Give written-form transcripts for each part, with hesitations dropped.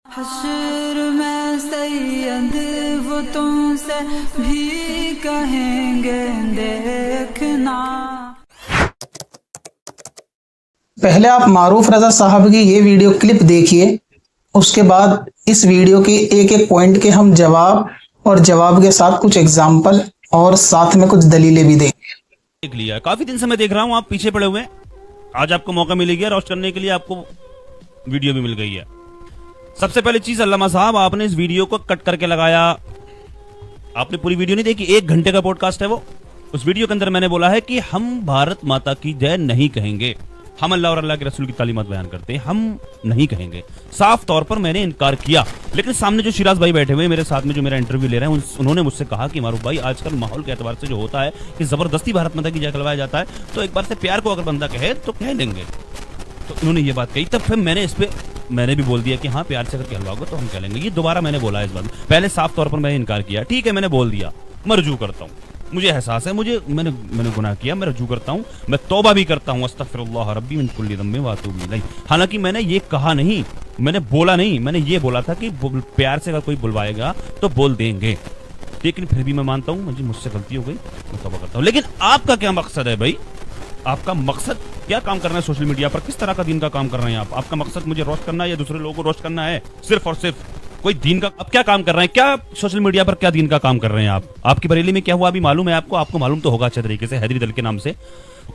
हश्र में सैयद वो तुमसे भी कहेंगे देखना। पहले आप मारूफ रजा साहब की ये वीडियो क्लिप देखिए, उसके बाद इस वीडियो के एक एक पॉइंट के हम जवाब और जवाब के साथ कुछ एग्जाम्पल और साथ में कुछ दलीलें भी देंगे। देख लिया, काफी दिन से मैं देख रहा हूँ आप पीछे पड़े हुए हैं। आज आपको मौका मिल गया रोस्ट करने के लिए, आपको वीडियो भी मिल गई है। सबसे पहली चीज अल्लामा साहब, आपने इस वीडियो को कट करके लगाया, आपने पूरी वीडियो नहीं देखी। 1 घंटे का पॉडकास्ट है वो। उस वीडियो के अंदर मैंने बोला है कि हम भारत माता की जय नहीं कहेंगे, हम अल्लाह और अल्लाह के रसूल की तालीमात बयान करते हैं, हम नहीं कहेंगे। साफ तौर पर मैंने इनकार किया। लेकिन सामने जो शिराज भाई बैठे हुए मेरे साथ में, जो मेरा इंटरव्यू ले रहे हैं, उन्होंने मुझसे कहा कि मारूफ भाई, आजकल माहौल के एतबार से जो होता है कि जबरदस्ती भारत माता की जय कहलवाया जाता है, तो एक बार से प्यार को अगर बंदा कहे तो कह लेंगे। तो उन्होंने ये बात कही, तब फिर मैंने इस पे मैंने भी बोल दिया कि हाँ, प्यार से अगर कहलवाओगे तो हम कह लेंगे। ये दोबारा मैंने बोला इस बात में। पहले साफ तौर पर मैंने इनकार किया, ठीक है, मैंने बोल दिया, मैं रुजू करता हूँ, मुझे एहसास है, मैंने गुनाह किया, मैं रुजू करता हूँ, मैं तौबा भी करता हूँ, अस्तगफिरुल्लाह रब्बी मिन कुल्ली ज़म्बिन व अतूबु इलैह। हालांकि मैंने ये कहा नहीं, मैंने बोला नहीं, मैंने ये बोला था कि प्यार से अगर कोई बुलवाएगा तो बोल देंगे। लेकिन फिर भी मैं मानता हूँ मुझसे गलती हो गई, मैं तौबा करता हूँ। लेकिन आपका क्या मकसद है भाई? आपका मकसद क्या काम करना है सोशल मीडिया पर? किस तरह का दीन का काम कर रहे हैं आप? आपका मकसद मुझे रोस्ट करना है या दूसरे लोगों को रोस्ट करना है? सिर्फ और सिर्फ कोई दीन का आप क्या काम कर रहे हैं? क्या सोशल मीडिया पर क्या दीन का काम कर रहे हैं आप? आपकी बरेली में क्या हुआ अभी मालूम है आपको? आपको मालूम तो होगा अच्छे तरीके से। हैदरी दल के नाम से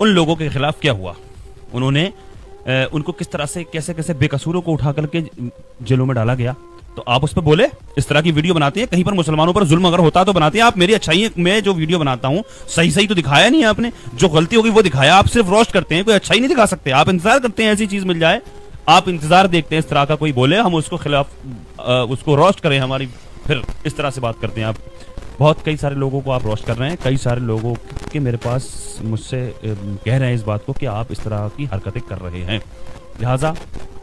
उन लोगों के खिलाफ क्या हुआ? उन्होंने उनको किस तरह से कैसे कैसे बेकसूरों को उठा करके जेलों में डाला गया। तो आप उस पर बोले, इस तरह की वीडियो बनाते हैं, कहीं पर मुसलमानों पर जुल्म अगर होता तो बनाते हैं आप। मेरी अच्छाई में जो वीडियो बनाता हूं सही तो दिखाया नहीं है आपने, जो गलती होगी वो दिखाया। आप सिर्फ रोस्ट करते हैं, कोई अच्छाई नहीं दिखा सकते। आप इंतजार करते हैं ऐसी चीज मिल जाए, आप इंतजार देखते हैं इस तरह का कोई बोले, हम उसको खिलाफ उसको रोस्ट करें हमारी, फिर इस तरह से बात करते हैं आप। बहुत कई सारे लोगों को आप रोस्ट कर रहे हैं, कई सारे लोगों के मेरे पास मुझसे कह रहे हैं इस बात को कि आप इस तरह की हरकतें कर रहे हैं। लिहाजा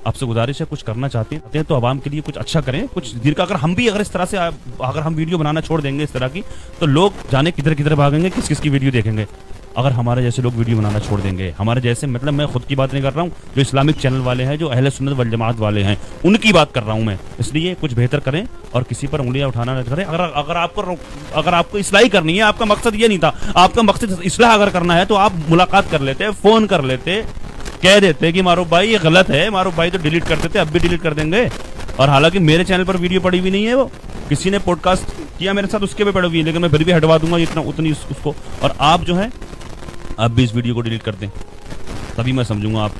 आपसे गुजारिश है, कुछ करना चाहते हैं तो आवाम के लिए कुछ अच्छा करें, कुछ दीर का। अगर इस तरह से अगर हम वीडियो बनाना छोड़ देंगे इस तरह की, तो लोग जाने किधर किधर भागेंगे, किस किस की वीडियो देखेंगे। अगर हमारे जैसे लोग वीडियो बनाना छोड़ देंगे, हमारे जैसे, मतलब मैं खुद की बात नहीं कर रहा हूँ, जो इस्लामिक चैनल वाले हैं, जो अहले सुन्नत वल जमात वाले हैं, उनकी बात कर रहा हूँ मैं। इसलिए कुछ बेहतर करें और किसी पर उंगलियां उठाना न करें। अगर आपको इस्लाही करनी है, आपका मकसद ये नहीं था, आपका मकसद इस्लाह अगर करना है तो आप मुलाकात कर लेते, फोन कर लेते, कह देते कि मारूफ भाई ये गलत है, मारूफ भाई तो डिलीट कर देते, अब भी डिलीट कर देंगे। और हालांकि मेरे चैनल पर वीडियो पड़ी हुई नहीं है, वो किसी ने पॉडकास्ट किया मेरे साथ उसके पे पड़ी हुई है, लेकिन मैं फिर भी हटवा दूंगा इतना उतनी उसको। और आप जो है आप भी इस वीडियो को डिलीट कर दें, तभी मैं समझूंगा आप।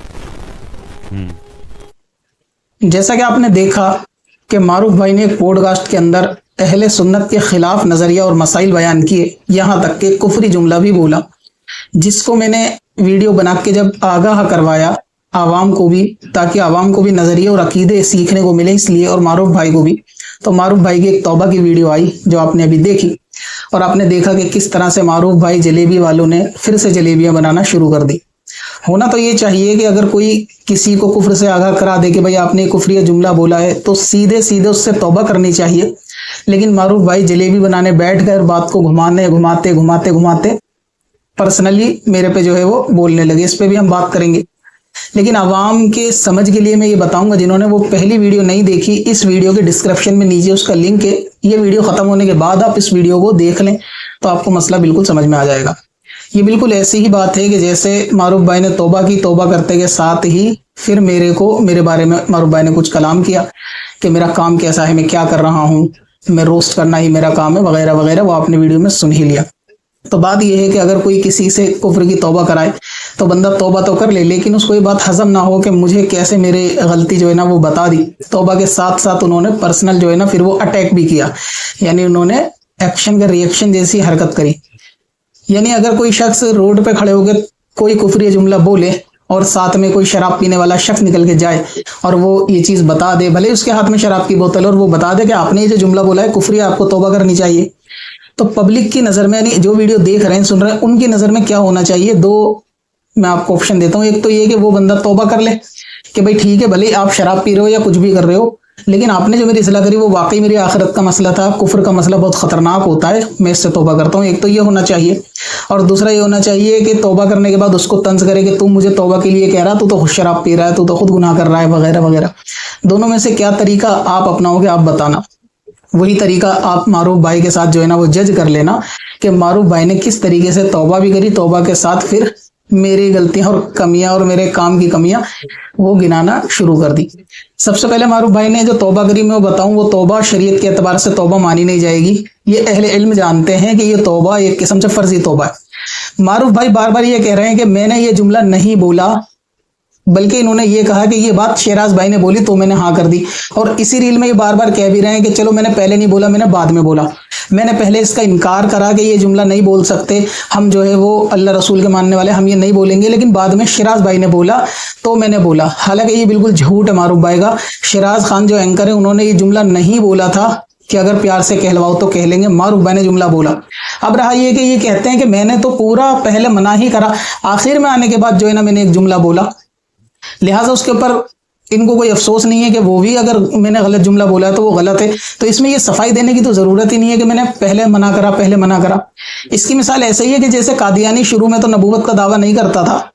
जैसा कि आपने देखा कि मारूफ भाई ने एक पॉडकास्ट के अंदर अहले सुन्नत के खिलाफ नजरिया और मसाइल बयान किए, यहां तक कि कुफरी जुमला भी बोला, जिसको मैंने वीडियो बना के जब आगाह करवाया आवाम को भी, ताकि आवाम को भी नजरिए और अकीदे सीखने को मिले इसलिए, और मारूफ भाई को भी, तो मारूफ भाई की एक तौबा की वीडियो आई जो आपने अभी देखी। और आपने देखा कि किस तरह से मारूफ भाई जलेबी वालों ने फिर से जलेबियां बनाना शुरू कर दी। होना तो ये चाहिए कि अगर कोई किसी को कुफ्र से आगाह करा दे कि भाई आपने कुफरी जुमला बोला है, तो सीधे सीधे उससे तौबा करनी चाहिए। लेकिन मारूफ भाई जलेबी बनाने बैठ गए, बात को घुमाते पर्सनली मेरे पे जो है वो बोलने लगे। इस पे भी हम बात करेंगे, लेकिन आवाम के समझ के लिए मैं ये बताऊंगा, जिन्होंने वो पहली वीडियो नहीं देखी, इस वीडियो के डिस्क्रिप्शन में नीचे उसका लिंक है। ये वीडियो खत्म होने के बाद आप इस वीडियो को देख लें तो आपको मसला बिल्कुल समझ में आ जाएगा। ये बिल्कुल ऐसी ही बात है कि जैसे मारूफ भाई ने तौबा की, तौबा करते के साथ ही फिर मेरे बारे में मारूफ भाई ने कुछ कलाम किया कि मेरा काम कैसा है, मैं क्या कर रहा हूँ, मैं रोस्ट करना ही मेरा काम है, वगैरह वगैरह। वो आपने वीडियो में सुन ही लिया। तो बात यह है कि अगर कोई किसी से कुफ्र की तौबा कराए तो बंदा तौबा तो कर ले, लेकिन उसको ये बात हजम ना हो कि मुझे कैसे मेरे गलती जो है ना वो बता दी। तौबा के साथ साथ उन्होंने पर्सनल जो है ना फिर वो अटैक भी किया, यानी उन्होंने एक्शन का रिएक्शन जैसी हरकत करी। यानी अगर कोई शख्स रोड पे खड़े होकर कोई कुफरी जुमला बोले और साथ में कोई शराब पीने वाला शख्स निकल के जाए और वो ये चीज बता दे, भले उसके हाथ में शराब की बोतल, और वो बता दे कि आपने ये जो जुमला बोला है कुफरी, आपको तौबा करनी चाहिए, तो पब्लिक की नजर में, यानी जो वीडियो देख रहे हैं, सुन रहे हैं, उनकी नजर में क्या होना चाहिए? दो मैं आपको ऑप्शन देता हूँ। एक तो ये कि वो बंदा तौबा कर ले कि भाई ठीक है, भले आप शराब पी रहे हो या कुछ भी कर रहे हो, लेकिन आपने जो मेरी इस्लाह करी वो वाकई मेरी आखिरत का मसला था, कुफ्र का मसला बहुत खतरनाक होता है, मैं इससे तौबा करता हूँ। एक तो ये होना चाहिए, और दूसरा ये होना चाहिए कि तौबा करने के बाद उसको तंज करे कि तू मुझे तौबा के लिए कह रहा, तू तो खुद शराब पी रहा है, तू तो खुद गुनाह कर रहा है, वगैरह वगैरह। दोनों में से क्या तरीका आप अपनाओगे आप बताना। वही तरीका आप मारूफ भाई के साथ जो है ना वो जज कर लेना कि मारूफ भाई ने किस तरीके से तौबा भी करी, तौबा के साथ फिर मेरी गलतियां और कमियां और मेरे काम की कमियां वो गिनाना शुरू कर दी। सबसे पहले मारूफ भाई ने जो तौबा करी मैं वो बताऊं, वो तौबा शरीयत के एतबार से तौबा मानी नहीं जाएगी। ये अहले इल्म जानते हैं कि ये तौबा एक किस्म से फर्जी तौबा है। मारूफ भाई बार बार ये कह रहे हैं कि मैंने ये जुमला नहीं बोला, बल्कि इन्होंने ये कहा कि ये बात शेराज भाई ने बोली तो मैंने हाँ कर दी। और इसी रील में ये बार बार कह भी रहे हैं कि चलो मैंने पहले नहीं बोला, मैंने बाद में बोला, मैंने पहले इसका इनकार करा कि ये जुमला नहीं बोल सकते, हम जो है वो अल्लाह रसूल के मानने वाले, हम ये नहीं बोलेंगे, लेकिन बाद में शिराज भाई ने बोला तो मैंने बोला। हालांकि ये बिल्कुल झूठ है मारूफ भाई का। शिराज खान जो एंकर है उन्होंने ये जुमला नहीं बोला था कि अगर प्यार से कहलवाओ तो कह लेंगे, मारूफ भाई ने जुमला बोला। अब रहा ये कि ये कहते हैं कि मैंने तो पूरा पहले मना ही करा, आखिर में आने के बाद जो है ना मैंने एक जुमला बोला, लिहाजा उसके ऊपर इनको कोई अफसोस नहीं है कि वो भी अगर मैंने गलत जुमला बोला तो वो गलत है। तो इसमें ये सफाई देने की तो जरूरत ही नहीं है कि मैंने पहले मना करा। इसकी मिसाल ऐसे ही है कि जैसे कादियानी शुरू में तो नबूवत का दावा नहीं करता था,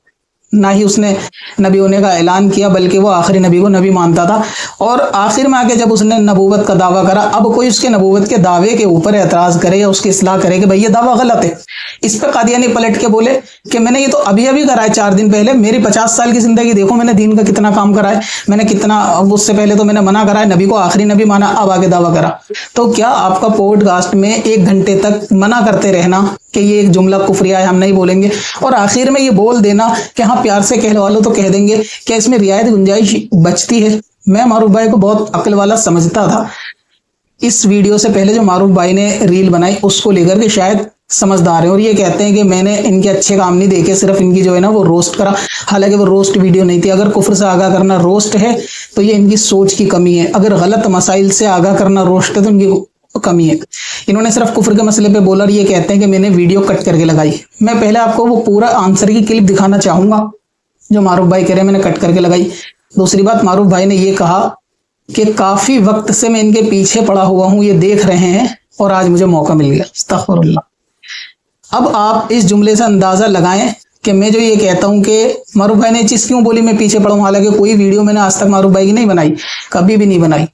ना ही उसने नबी होने का ऐलान किया, बल्कि वो आखिरी नबी को नबी मानता था। और आखिर में आके जब उसने नबूवत का दावा करा, अब कोई उसके नबूवत के दावे के ऊपर एतराज करे या उसकी इस्लाह करे कि भाई ये दावा गलत है, इस पर कादियानी पलट के बोले कि मैंने ये तो अभी अभी करा है 4 दिन पहले, मेरी 50 साल की जिंदगी देखो, मैंने दीन का कितना काम करा है, मैंने कितना, उससे पहले तो मैंने मना करा है, नबी को आखिरी नबी माना, अब आगे दावा करा। तो क्या आपका पॉडकास्ट में 1 घंटे तक मना करते रहना कि ये एक जुमला कुफरिया है, हम नहीं बोलेंगे, और आखिर में ये बोल देना कि हाँ प्यार से कहने वालों तो कह देंगे, क्या इसमें रियायत गुंजाइश बचती है? मैं मारूफ भाई को बहुत अक्ल वाला समझता था। इस वीडियो से पहले जो मारूफ भाई ने रील बनाई उसको लेकर के शायद समझदार है और ये कहते हैं कि मैंने इनके अच्छे काम नहीं देखे, सिर्फ इनकी जो है ना वो रोस्ट करा। हालांकि वो रोस्ट वीडियो नहीं थी। अगर कुफ्र से आगाह करना रोस्ट है तो ये इनकी सोच की कमी है, अगर गलत मसाइल से आगाह करना रोस्ट है तो इनकी कमी है। इन्होंने सिर्फ कुफ्र के मसले पे बोला और ये कहते हैं कि मैंने वीडियो कट करके लगाई। मैं पहले आपको वो पूरा आंसर की क्लिप दिखाना चाहूंगा जो मारूफ भाई कह रहे हैं मैंने कट करके लगाई। दूसरी बात, मारूफ भाई ने ये कहा कि काफी वक्त से मैं इनके पीछे पड़ा हुआ हूं, ये देख रहे हैं और आज मुझे मौका मिल गया। अस्तगफिरुल्लाह। अब आप इस जुमले से अंदाजा लगाएं कि मैं जो ये कहता हूं कि मारूफ भाई ने चीज क्यों बोली मैं पीछे पड़ा हूं। हालांकि कोई वीडियो मैंने आज तक मारूफ भाई की नहीं बनाई, कभी भी नहीं बनाई।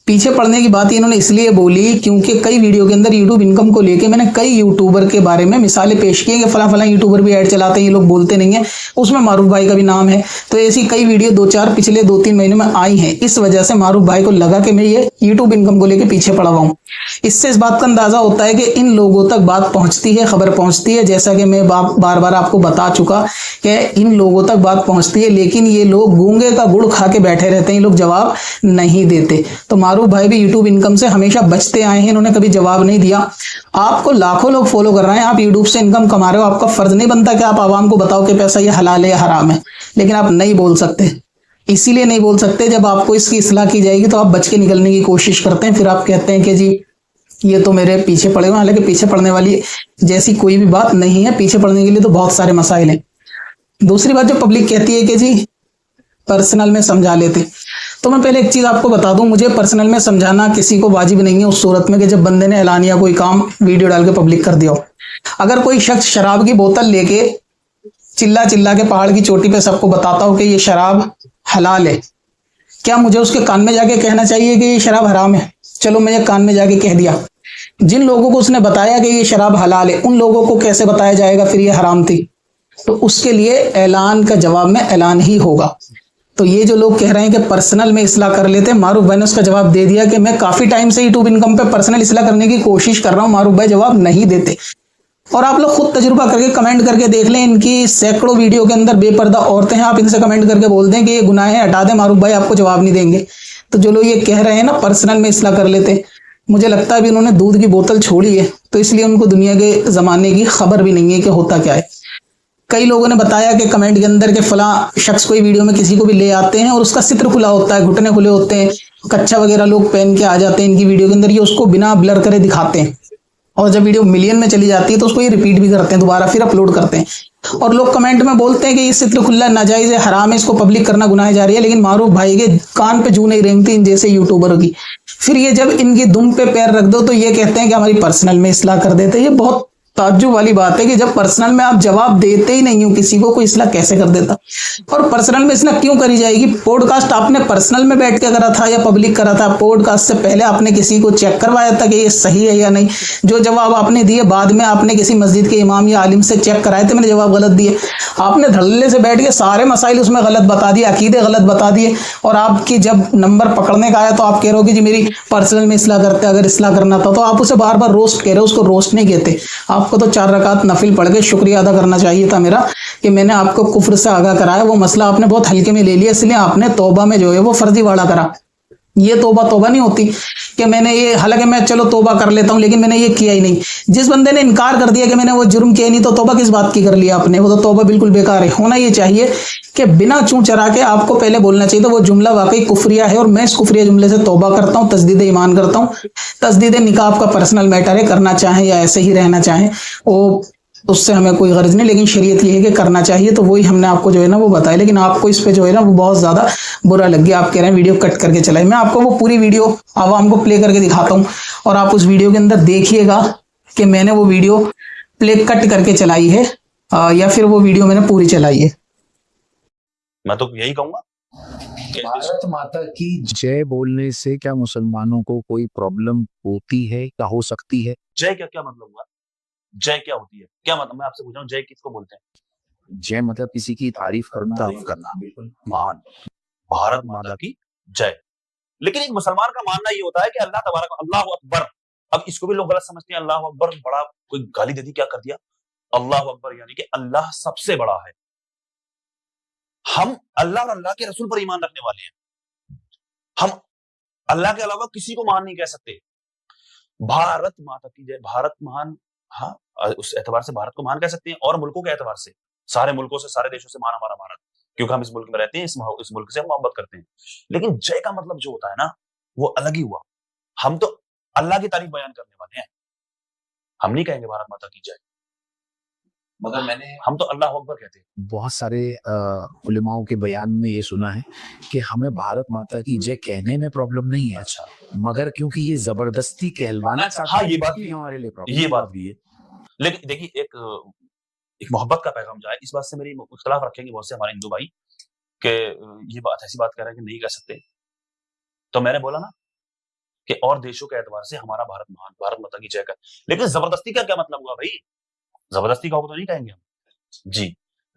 पीछे पड़ने की बात इन्होंने इसलिए बोली क्योंकि कई वीडियो के अंदर यूट्यूब इनकम को लेके मैंने कई यूट्यूबर के बारे में मिसालें पेश की कि फला यूट्यूबर भी ऐड चलाते हैं, ये लोग बोलते नहीं है, उसमें मारूफ भाई का भी नाम है। तो ऐसी कई वीडियो 2-4 पिछले 2-3 महीने में आई हैं। इस वजह से मारूफ भाई को लगा कि मैं ये यूट्यूब इनकम को लेकर पीछे पड़ा हुआ हूँ। इससे इस बात का अंदाजा होता है कि इन लोगों तक बात पहुंचती है, खबर पहुंचती है। जैसा कि मैं बार बार आपको बता चुका कि इन लोगों तक बात पहुंचती है, लेकिन ये लोग गूंगे का गुड़ खा के बैठे रहते हैं, ये लोग जवाब नहीं देते। तो मारूफ भाई भी यूट्यूब इनकम से हमेशा बचते आए हैं, इन्होंने कभी जवाब नहीं दिया। आपको लाखों लोग फॉलो कर रहे हैं, आप यूट्यूब से इनकम कमा रहे हो, आपका फर्ज नहीं बनता कि आप आवाम को बताओ कि पैसा ये हलाल है या हराम है, लेकिन आप नहीं बोल सकते। इसीलिए नहीं बोल सकते, जब आपको इसकी इस्लाह की जाएगी तो आप बच के निकलने की कोशिश करते हैं। फिर आप कहते हैं कि जी ये तो मेरे पीछे पड़े हुए। हालांकि पीछे पड़ने वाली जैसी कोई भी बात नहीं है, पीछे पड़ने के लिए तो बहुत सारे मसाइल हैं। दूसरी बात, जो पब्लिक कहती है कि जी पर्सनल में समझा लेते, तो मैं पहले एक चीज आपको बता दूं, मुझे पर्सनल में समझाना किसी को वाजिब नहीं है उस सूरत में कि जब बंदे ने ऐलानिया कोई काम वीडियो डाल के पब्लिक कर दिया हो। अगर कोई शख्स शराब की बोतल लेके चिल्ला चिल्ला के पहाड़ की चोटी पे सबको बताता हो कि ये शराब हलाल है, क्या मुझे उसके कान में जाके कहना चाहिए कि ये शराब हराम है? चलो मैं ये कान में जाके कह दिया, जिन लोगों को उसने बताया कि ये शराब हलाल है उन लोगों को कैसे बताया जाएगा फिर ये हराम थी? तो उसके लिए ऐलान का जवाब में ऐलान ही होगा। तो ये जो लोग कह रहे हैं कि पर्सनल में इस्लाह कर लेते हैं, मारूफ भाई ने उसका जवाब दे दिया कि मैं काफी टाइम से यूट्यूब इनकम पे पर्सनल इस्लाह करने की कोशिश कर रहा हूं, मारूफ भाई जवाब नहीं देते। और आप लोग खुद तजुर्बा करके कमेंट करके देख लें, इनकी सैकड़ों वीडियो के अंदर बेपर्दा औरतें हैं, आप इनसे कमेंट करके बोल दें कि ये गुनाह है, हटा दें, मारूफ भाई आपको जवाब नहीं देंगे। तो जो लोग ये कह रहे हैं ना पर्सनल में इस्लाह कर लेते, मुझे लगता है अभी उन्होंने दूध की बोतल छोड़ी है, तो इसलिए उनको दुनिया के जमाने की खबर भी नहीं है कि होता क्या है। कई लोगों ने बताया कि कमेंट के अंदर के फला शख्स कोई वीडियो में किसी को भी ले आते हैं और उसका सित्र खुला होता है, घुटने खुले होते हैं, कच्चा वगैरह लोग पहन के आ जाते हैं इनकी वीडियो के अंदर, ये उसको बिना ब्लर करे दिखाते हैं और जब वीडियो मिलियन में चली जाती है तो उसको ये रिपीट भी करते हैं, दोबारा फिर अपलोड करते हैं। और लोग कमेंट में बोलते हैं कि ये सित्र खुला नाजायज है, हराम है, इसको पब्लिक करना गुनाह जारी है। लेकिन मारूफ भाई के कान पे जू नहीं रेंगती इन जैसे यूट्यूबर की। फिर ये जब इनकी दुम पे पैर रख दो तो ये कहते हैं कि हमारी पर्सनल में इस्लाह कर देते हैं। ये बहुत ताज्जुब वाली बात है कि जब पर्सनल में आप जवाब देते ही नहीं हो किसी को, कोई इसलाह कैसे कर देता? और पर्सनल में इसलाह क्यों करी जाएगी? पॉडकास्ट आपने पर्सनल में बैठ के करा था या पब्लिक करा था? पॉडकास्ट से पहले आपने किसी को चेक करवाया था कि ये सही है या नहीं? जो जवाब आपने दिए बाद में आपने किसी मस्जिद के इमाम या आलिम से चेक कराए थे मैंने जवाब गलत दिए? आपने धड़ल्ले से बैठ के सारे मसाइल उसमें गलत बता दिए, अकीदे गलत बता दिए, और आपकी जब नंबर पकड़ने का आया तो आप कह रहे हो कि जी मेरी पर्सनल में इसलाह करते, अगर इसलाह करना था तो आप उसे बार बार रोस्ट कह रहे हो, उसको रोस्ट नहीं कहते। आपको तो 4 रकात नफिल पढ़ के शुक्रिया अदा करना चाहिए था मेरा कि मैंने आपको कुफ्र से आगाह कराया। वो मसला आपने बहुत हल्के में ले लिया, इसलिए आपने तौबा में जो है वो फर्जीवाड़ा करा। ये तौबा नहीं होती कि मैंने ये, हालांकि मैं चलो तौबा कर लेता हूं लेकिन मैंने ये किया ही नहीं। जिस बंदे ने इनकार कर दिया कि मैंने वो जुर्म किया नहीं, तो तौबा किस बात की कर लिया आपने? वो तो तौबा बिल्कुल बेकार है। होना ये चाहिए कि बिना चूं चरा के आपको पहले बोलना चाहिए तो वो जुमला वाकई कुफरिया है और मैं इस कुफरिया जुमले से तौबा करता हूं, तजदीद ईमान करता हूं। तजदीद निकाह आपका पर्सनल मैटर है, करना चाहें या ऐसे ही रहना चाहें वो उससे हमें कोई गर्ज नहीं, लेकिन शरीयत ये है कि करना चाहिए, तो वही हमने आपको जो है ना वो बताया। लेकिन आपको इस पे जो है ना वो बहुत ज्यादा बुरा लग गया, आप कह रहे हैं वीडियो कट करके चलाए। मैं आपको वो पूरी वीडियो आवाम को प्ले करके दिखाता हूं और आप उस वीडियो के अंदर देखिएगा कि मैंने वो वीडियो प्ले कट करके चलाई है या फिर वो वीडियो मैंने पूरी चलाई है। मैं तो यही कहूंगा भारत माता की जय बोलने से क्या मुसलमानों को कोई प्रॉब्लम होती है या हो सकती है? जय क्या मतलब हुआ? जय क्या होती है? क्या मतलब, मैं आपसे पूछ रहा हूँ, जय किसको बोलते हैं? जय मतलब किसी की तारीफ करना, बिल्कुल महान, भारत माता की जय। लेकिन एक मुसलमान का मानना ये होता है कि अल्लाह तबारक, अल्लाह अकबर। अब इसको भी लोग गलत समझते हैं, अल्लाह अकबर बड़ा, कोई गाली दे दी, क्या कर दिया? अल्लाह अकबर यानी कि अल्लाह सबसे बड़ा है। हम अल्लाह और अल्लाह के रसूल पर ईमान रखने वाले हैं। हम अल्लाह के अलावा किसी को महान नहीं कह सकते। भारत माता की जय, भारत महान, हाँ, उस एतबार से भारत को महान कह सकते हैं, और मुल्कों के एतबार से, सारे मुल्कों से, सारे देशों से महान हमारा भारत, क्योंकि हम इस मुल्क में रहते हैं, इस मुल्क से हम मोहब्बत करते हैं। लेकिन जय का मतलब जो होता है ना वो अलग ही हुआ। हम तो अल्लाह की तारीफ बयान करने वाले हैं, हम नहीं कहेंगे भारत माता की जय, मगर हम तो अल्लाह अकबर कहते हैं। बहुत सारे उलेमाओं के बयान में ये सुना है कि हमें भारत माता की जय कहने में प्रॉब्लम नहीं है, अच्छा, मगर क्योंकि ये जबरदस्ती कहलवाना चाहता है, हाँ, ये बात भी हमारे लिए प्रॉब्लम, ये बात भी है। लेकिन देखिए एक मोहब्बत का पैगाम जाए, इस बात से मेरी इख्तिलाफ रखेंगे बहुत से हमारे हिंदू भाई कि ये बात, ऐसी बात कर रहे हैं कि नहीं कह सकते। तो मैंने बोला ना कि और देशों के एतबार से हमारा भारत महान, भारत माता की जय कर। लेकिन जबरदस्ती का क्या मतलब हुआ भाई? जबरदस्ती कहोगे तो नहीं कहेंगे हम जी,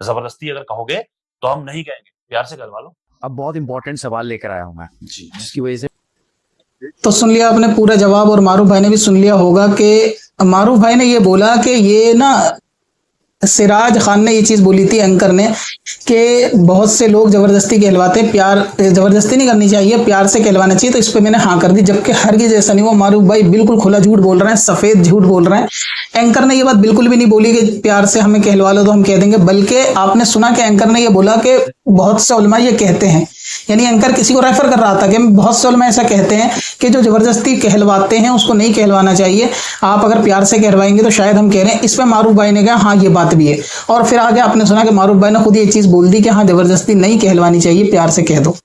जबरदस्ती अगर कहोगे तो हम नहीं कहेंगे, प्यार से कहलवा लो। अब बहुत इंपॉर्टेंट सवाल लेकर आया हूं मैं जी, जिसकी वजह से तो सुन लिया आपने पूरा जवाब, और मारूफ भाई ने भी सुन लिया होगा कि मारूफ भाई ने ये बोला कि ये ना सिराज खान ने ये चीज बोली थी एंकर ने कि बहुत से लोग जबरदस्ती कहलवाते हैं, प्यार जबरदस्ती नहीं करनी चाहिए, प्यार से कहलवाना चाहिए। तो इस पे मैंने हाँ कर दी, जबकि हरगिज़ ऐसा नहीं हुआ। मारूफ भाई बिल्कुल खुला झूठ बोल रहे हैं, सफेद झूठ बोल रहे हैं। एंकर ने ये बात बिल्कुल भी नहीं बोली कि प्यार से हमें कहलवा लो तो हम कह देंगे, बल्कि आपने सुना कि एंकर ने ये बोला कि बहुत से उलमा ये कहते हैं, यानी एंकर किसी को रेफर कर रहा था कि बहुत से उलमा ऐसा कहते हैं कि जो जबरदस्ती कहलवाते हैं उसको नहीं कहलवाना चाहिए, आप अगर प्यार से कहलवाएंगे तो शायद हम कह रहे हैं। इस पे मारूफ भाई ने कहा हाँ ये बात भी है, और फिर आगे आपने सुना कि मारूफ भाई ने खुद ये चीज बोल दी कि हाँ जबरदस्ती नहीं कहलवानी चाहिए, प्यार से कह दो।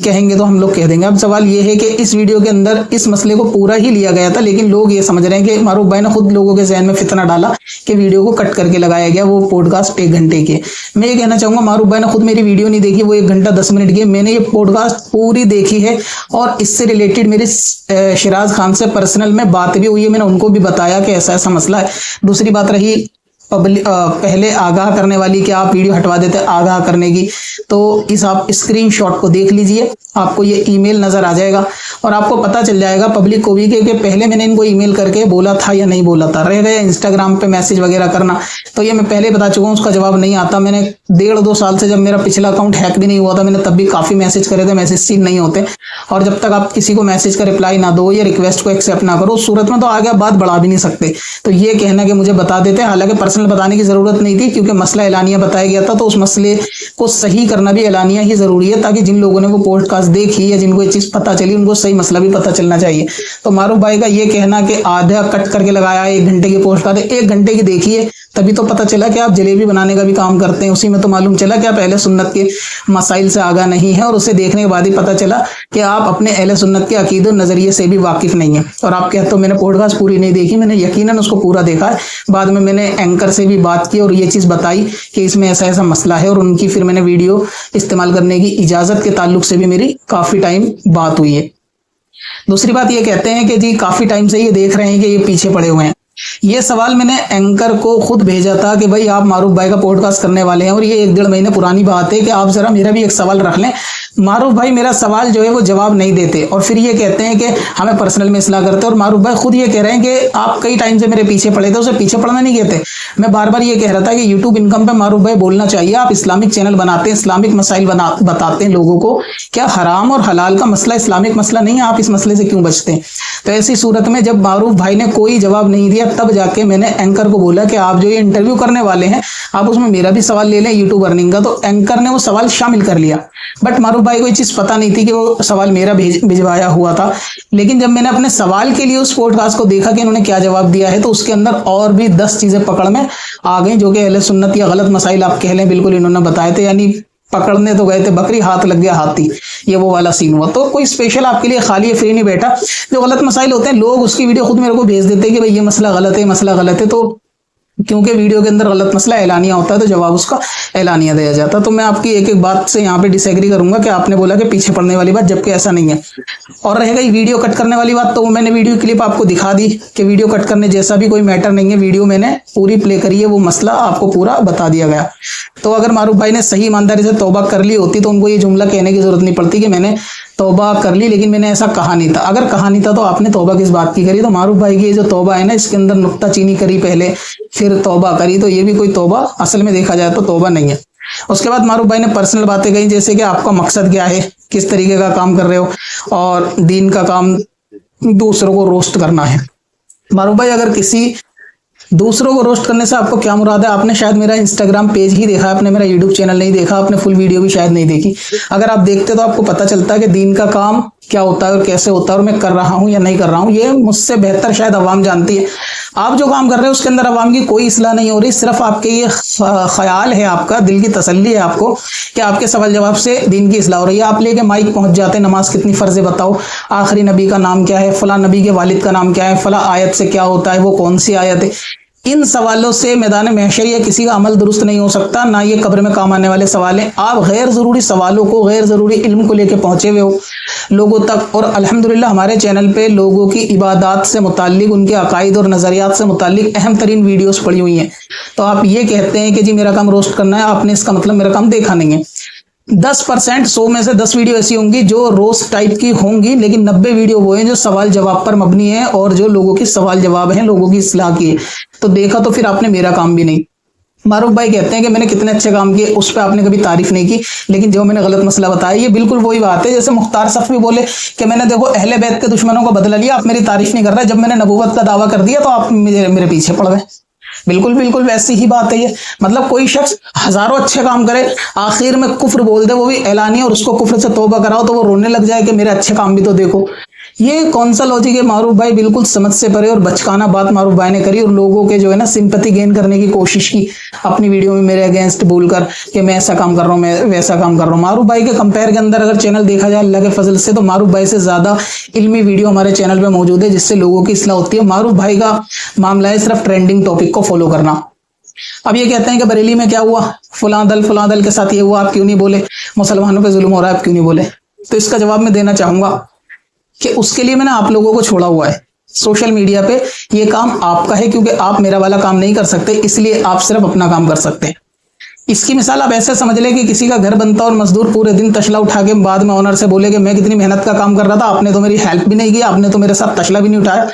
कहेंगे तो हम लोग कह देंगे। अब सवाल ये है कि इस वीडियो के अंदर इस मसले को पूरा ही लिया गया था, लेकिन लोग ये समझ रहे हैं कि मारूफ भाई ने खुद लोगों के जहन में फितना डाला कि वीडियो को कट करके लगाया गया, वो पॉडकास्ट 1 घंटे के। मैं ये कहना चाहूंगा मारूफ भाई ने खुद मेरी वीडियो नहीं देखी, वो 1 घंटा 10 मिनट की, मैंने ये पॉडकास्ट पूरी देखी है, और इससे रिलेटेड मेरी शिराज खान से पर्सनल में बात भी हुई है, मैंने उनको भी बताया कि ऐसा ऐसा मसला है। दूसरी बात रही पहले आगाह करने वाली कि आप वीडियो हटवा देते आगाह करने की, तो इस आप स्क्रीनशॉट को देख लीजिए, आपको ये ईमेल नजर आ जाएगा और आपको पता चल जाएगा पब्लिक को भी कि पहले मैंने इनको ईमेल करके बोला था या नहीं बोला था। रह गया इंस्टाग्राम पे मैसेज वगैरह करना, तो ये मैं पहले बता चुका हूँ, उसका जवाब नहीं आता। मैंने 1.5-2 साल से, जब मेरा पिछला अकाउंट हैक भी नहीं हुआ था, मैंने तब भी काफी मैसेज करे थे, मैसेज सीन नहीं होते। और जब तक आप किसी को मैसेज का रिप्लाई ना दो या रिक्वेस्ट को एक्सेप्ट ना करो, उस सूरत में तो आगे आप बात बढ़ा भी नहीं सकते। तो ये कहना कि मुझे बता देते, हालांकि पर्सनल बताने की जरूरत नहीं थी, क्योंकि मसला एलानिया बताया गया था, तो उस मसले को सही करना भी एलानिया ही जरूरी है, ताकि जिन लोगों ने वो पॉडकास्ट देखी या जिनको ये चीज पता चली उनको सही ये मसला भी पता चलना चाहिए। तो मारूफ भाई का ये कहना कि आधा कट करके लगाया 1 घंटे की पोस्ट का, 1 घंटे की देखिए तभी तो पता चला कि आप जलेबी बनाने का भी काम करते हैं। उसी में तो मालूम चला कि आप अहले सुन्नत के मसाइल से आगा नहीं है, और उसे देखने के बाद ही पता चला कि आप अपने अहले सुन्नत के अकीदे और नजरिए से भी वाकिफ नहीं है। और आप कहते हो मैंने पॉडकास्ट पूरी नहीं देखी, मैंने यकीनन उसको पूरा देखा है। बाद में मैंने एंकर से भी बात की और ये चीज बताई कि इसमें ऐसा ऐसा मसला है, और उनकी फिर मैंने वीडियो इस्तेमाल करने की इजाजत के ताल्लुक से भी मेरी काफी टाइम बात हुई है। दूसरी बात ये कहते हैं कि जी काफी टाइम से ये देख रहे हैं कि ये पीछे पड़े हुए हैं। ये सवाल मैंने एंकर को खुद भेजा था कि भाई आप मारूफ भाई का पॉडकास्ट करने वाले हैं, और ये 1-1.5 महीने पुरानी बात है कि आप जरा मेरा भी एक सवाल रख लें। मारूफ भाई मेरा सवाल जो है वो जवाब नहीं देते, और फिर ये कहते हैं कि हमें पर्सनल में इस्लाह करते हैं। और मारूफ भाई खुद ये कह रहे हैं कि आप कई टाइम से मेरे पीछे पड़े थे, उसे पीछे पड़ना नहीं कहते। मैं बार बार ये कह रहा था कि यूट्यूब इनकम पे मारूफ भाई बोलना चाहिए। आप इस्लामिक चैनल बनाते हैं, इस्लामिक मसाइल बताते हैं लोगों को, क्या हराम और हलाल का मसला इस्लामिक मसला नहीं है? आप इस मसले से क्यों बचते हैं? तो ऐसी सूरत में जब मारूफ भाई ने कोई जवाब नहीं दिया, तब जाके मैंने एंकर को बोला कि आप जो ये इंटरव्यू करने वाले हैं आप उसमें मेरा भी सवाल ले लें यूट्यूब अर्निंग का। तो एंकर ने वो सवाल शामिल कर लिया, बट मारूफ भाई को ये चीज पता नहीं थी कि वो सवाल मेरा भिजवाया हुआ था। लेकिन जब मैंने अपने सवाल के लिए उस पॉडकास्ट को देखा कि इन्होंने क्या जवाब दिया है, तो उसके अंदर और भी 10 चीजें पकड़ में आ गई जो कि अहले सुन्नत या गलत मसाइल आप कह लें, बिल्कुल इन्होंने बताए थे। यानी पकड़ने तो गए थे बकरी, हाथ लग गया हाथी, ये वो वाला सीन हुआ। तो कोई स्पेशल आपके लिए खाली फ्री नहीं बैठा। जो गलत मसाइल होते हैं लोग उसकी वीडियो खुद मेरे को भेज देते हैं कि भाई ये मसला गलत है, मसला गलत है। तो क्योंकि वीडियो के अंदर गलत मसला एलानिया होता है तो जवाब उसका एलानिया दिया जाता है। तो मैं आपकी एक एक बात से यहाँ पे डिसएग्री करूंगा कि आपने बोला कि पीछे पड़ने वाली बात, जबकि ऐसा नहीं है। और रहेगा ये वीडियो कट करने वाली बात, तो मैंने वीडियो क्लिप आपको दिखा दी कि वीडियो कट करने जैसा भी कोई मैटर नहीं है। वीडियो मैंने पूरी प्ले करी है, वो मसला आपको पूरा बता दिया गया। तो अगर मारूफ भाई ने सही ईमानदारी से तौबा कर ली होती तो उनको ये जुमला कहने की जरूरत नहीं पड़ती कि मैंने तौबा कर ली, लेकिन मैंने ऐसा कहा नहीं था। अगर कहा नहीं था तो आपने तौबा किस बात की करी? तो मारूफ भाई की ये जो तौबा है ना, इसके अंदर नुक्ताचीनी करी पहले, फिर तौबा करी, तो ये भी कोई तौबा असल में देखा जाए तो तौबा नहीं है। उसके बाद मारूफ भाई ने पर्सनल बातें कही, जैसे कि आपका मकसद क्या है, किस तरीके का काम कर रहे हो, और दीन का काम दूसरों को रोस्ट करना है। मारूफ भाई अगर किसी दूसरों को रोस्ट करने से आपको क्या मुराद है? आपने शायद मेरा इंस्टाग्राम पेज ही देखा, आपने मेरा यूट्यूब चैनल नहीं देखा, आपने फुल वीडियो भी शायद नहीं देखी। अगर आप देखते तो आपको पता चलता है कि दीन का काम क्या होता है और कैसे होता है, और मैं कर रहा हूं या नहीं कर रहा हूं। ये मुझसे बेहतर शायद अवाम जानती है। आप जो काम कर रहे हैं उसके अंदर अवाम की कोई इस्लाह नहीं हो रही, सिर्फ आपके ये ख्याल है, आपका दिल की तसल्ली है आपको कि आपके सवाल जवाब से दीन की इस्लाह हो रही है। आप लेके माइक पहुंच जाते हैं, नमाज कितनी फर्ज है बताओ, आखिरी नबी का नाम क्या है, फला नबी के वालिद का नाम क्या है, फला आयत से क्या होता है, वो कौन सी आयत है। इन सवालों से मैदान महशर या किसी का अमल दुरुस्त नहीं हो सकता, ना ये कब्र में काम आने वाले सवाल हैं। आप गैर जरूरी सवालों को, गैर जरूरी इल्म को लेके पहुंचे हुए हो लोगों तक। और अल्हम्दुलिल्लाह हमारे चैनल पे लोगों की इबादत से मुताल्लिक, उनके अकायद और नजरियात से मुताल्लिक अहम तरीन वीडियोस पड़ी हुई हैं। तो आप ये कहते हैं कि जी मेरा काम रोस्ट करना है, आपने इसका मतलब मेरा काम देखा नहीं है। 10% 100 में से 10 वीडियो ऐसी होंगी जो रोस्ट टाइप की होंगी, लेकिन 90 वीडियो वो हैं जो सवाल जवाब पर मबनी है और जो लोगों की सवाल जवाब हैं, लोगों की इस्लाह की है। तो देखा तो फिर आपने मेरा काम भी नहीं। मारूफ भाई कहते हैं कि मैंने कितने अच्छे काम किए, उस पर आपने कभी तारीफ नहीं की, लेकिन जो मैंने गलत मसला बताया ये बिल्कुल वही बात है। जैसे मुख्तार सफ़ी बोले कि मैंने देखो अहले बैत के दुश्मनों का बदला लिया, आप मेरी तारीफ नहीं कर रहे, जब मैंने नबूवत का दावा कर दिया तो आप मेरे पीछे पड़ गए। बिल्कुल बिल्कुल वैसी ही बात है ये। मतलब कोई शख्स हजारों अच्छे काम करे, आखिर में कुफ्र बोल दे, वो भी एलानिया, और उसको कुफ्र से तौबा कराओ तो वो रोने लग जाए कि मेरे अच्छे काम भी तो देखो। ये कौन सा लॉजिक है मारूफ भाई? बिल्कुल समझ से परे और बचकाना बात मारूफ भाई ने करी, और लोगों के जो है ना सिंपैथी गेन करने की कोशिश की अपनी वीडियो में मेरे अगेंस्ट बोलकर कि मैं ऐसा काम कर रहा हूँ, मैं वैसा काम कर रहा हूँ। मारूफ भाई के कंपेयर के अंदर अगर चैनल देखा जाए अल्लाह के फजल से, तो मारूफ भाई से ज्यादा इल्मी वीडियो हमारे चैनल पे मौजूद है जिससे लोगों की इस्लाह होती है। मारूफ भाई का मामला है सिर्फ ट्रेंडिंग टॉपिक को फॉलो करना। अब ये कहते हैं कि बरेली में क्या हुआ, फलां दल के साथ ये हुआ, आप क्यों नहीं बोले? मुसलमानों पे जुल्म हो रहा है, आप क्यों नहीं बोले? तो इसका जवाब मैं देना चाहूंगा कि उसके लिए मैंने आप लोगों को छोड़ा हुआ है। सोशल मीडिया पे ये काम आपका है, क्योंकि आप मेरा वाला काम नहीं कर सकते, इसलिए आप सिर्फ अपना काम कर सकते हैं। इसकी मिसाल आप ऐसे समझ लें कि किसी का घर बनता और मजदूर पूरे दिन तशला उठा के बाद में ओनर से बोले कि मैं कितनी मेहनत का काम कर रहा था, आपने तो मेरी हेल्प भी नहीं की, आपने तो मेरे साथ तशला भी नहीं उठाया।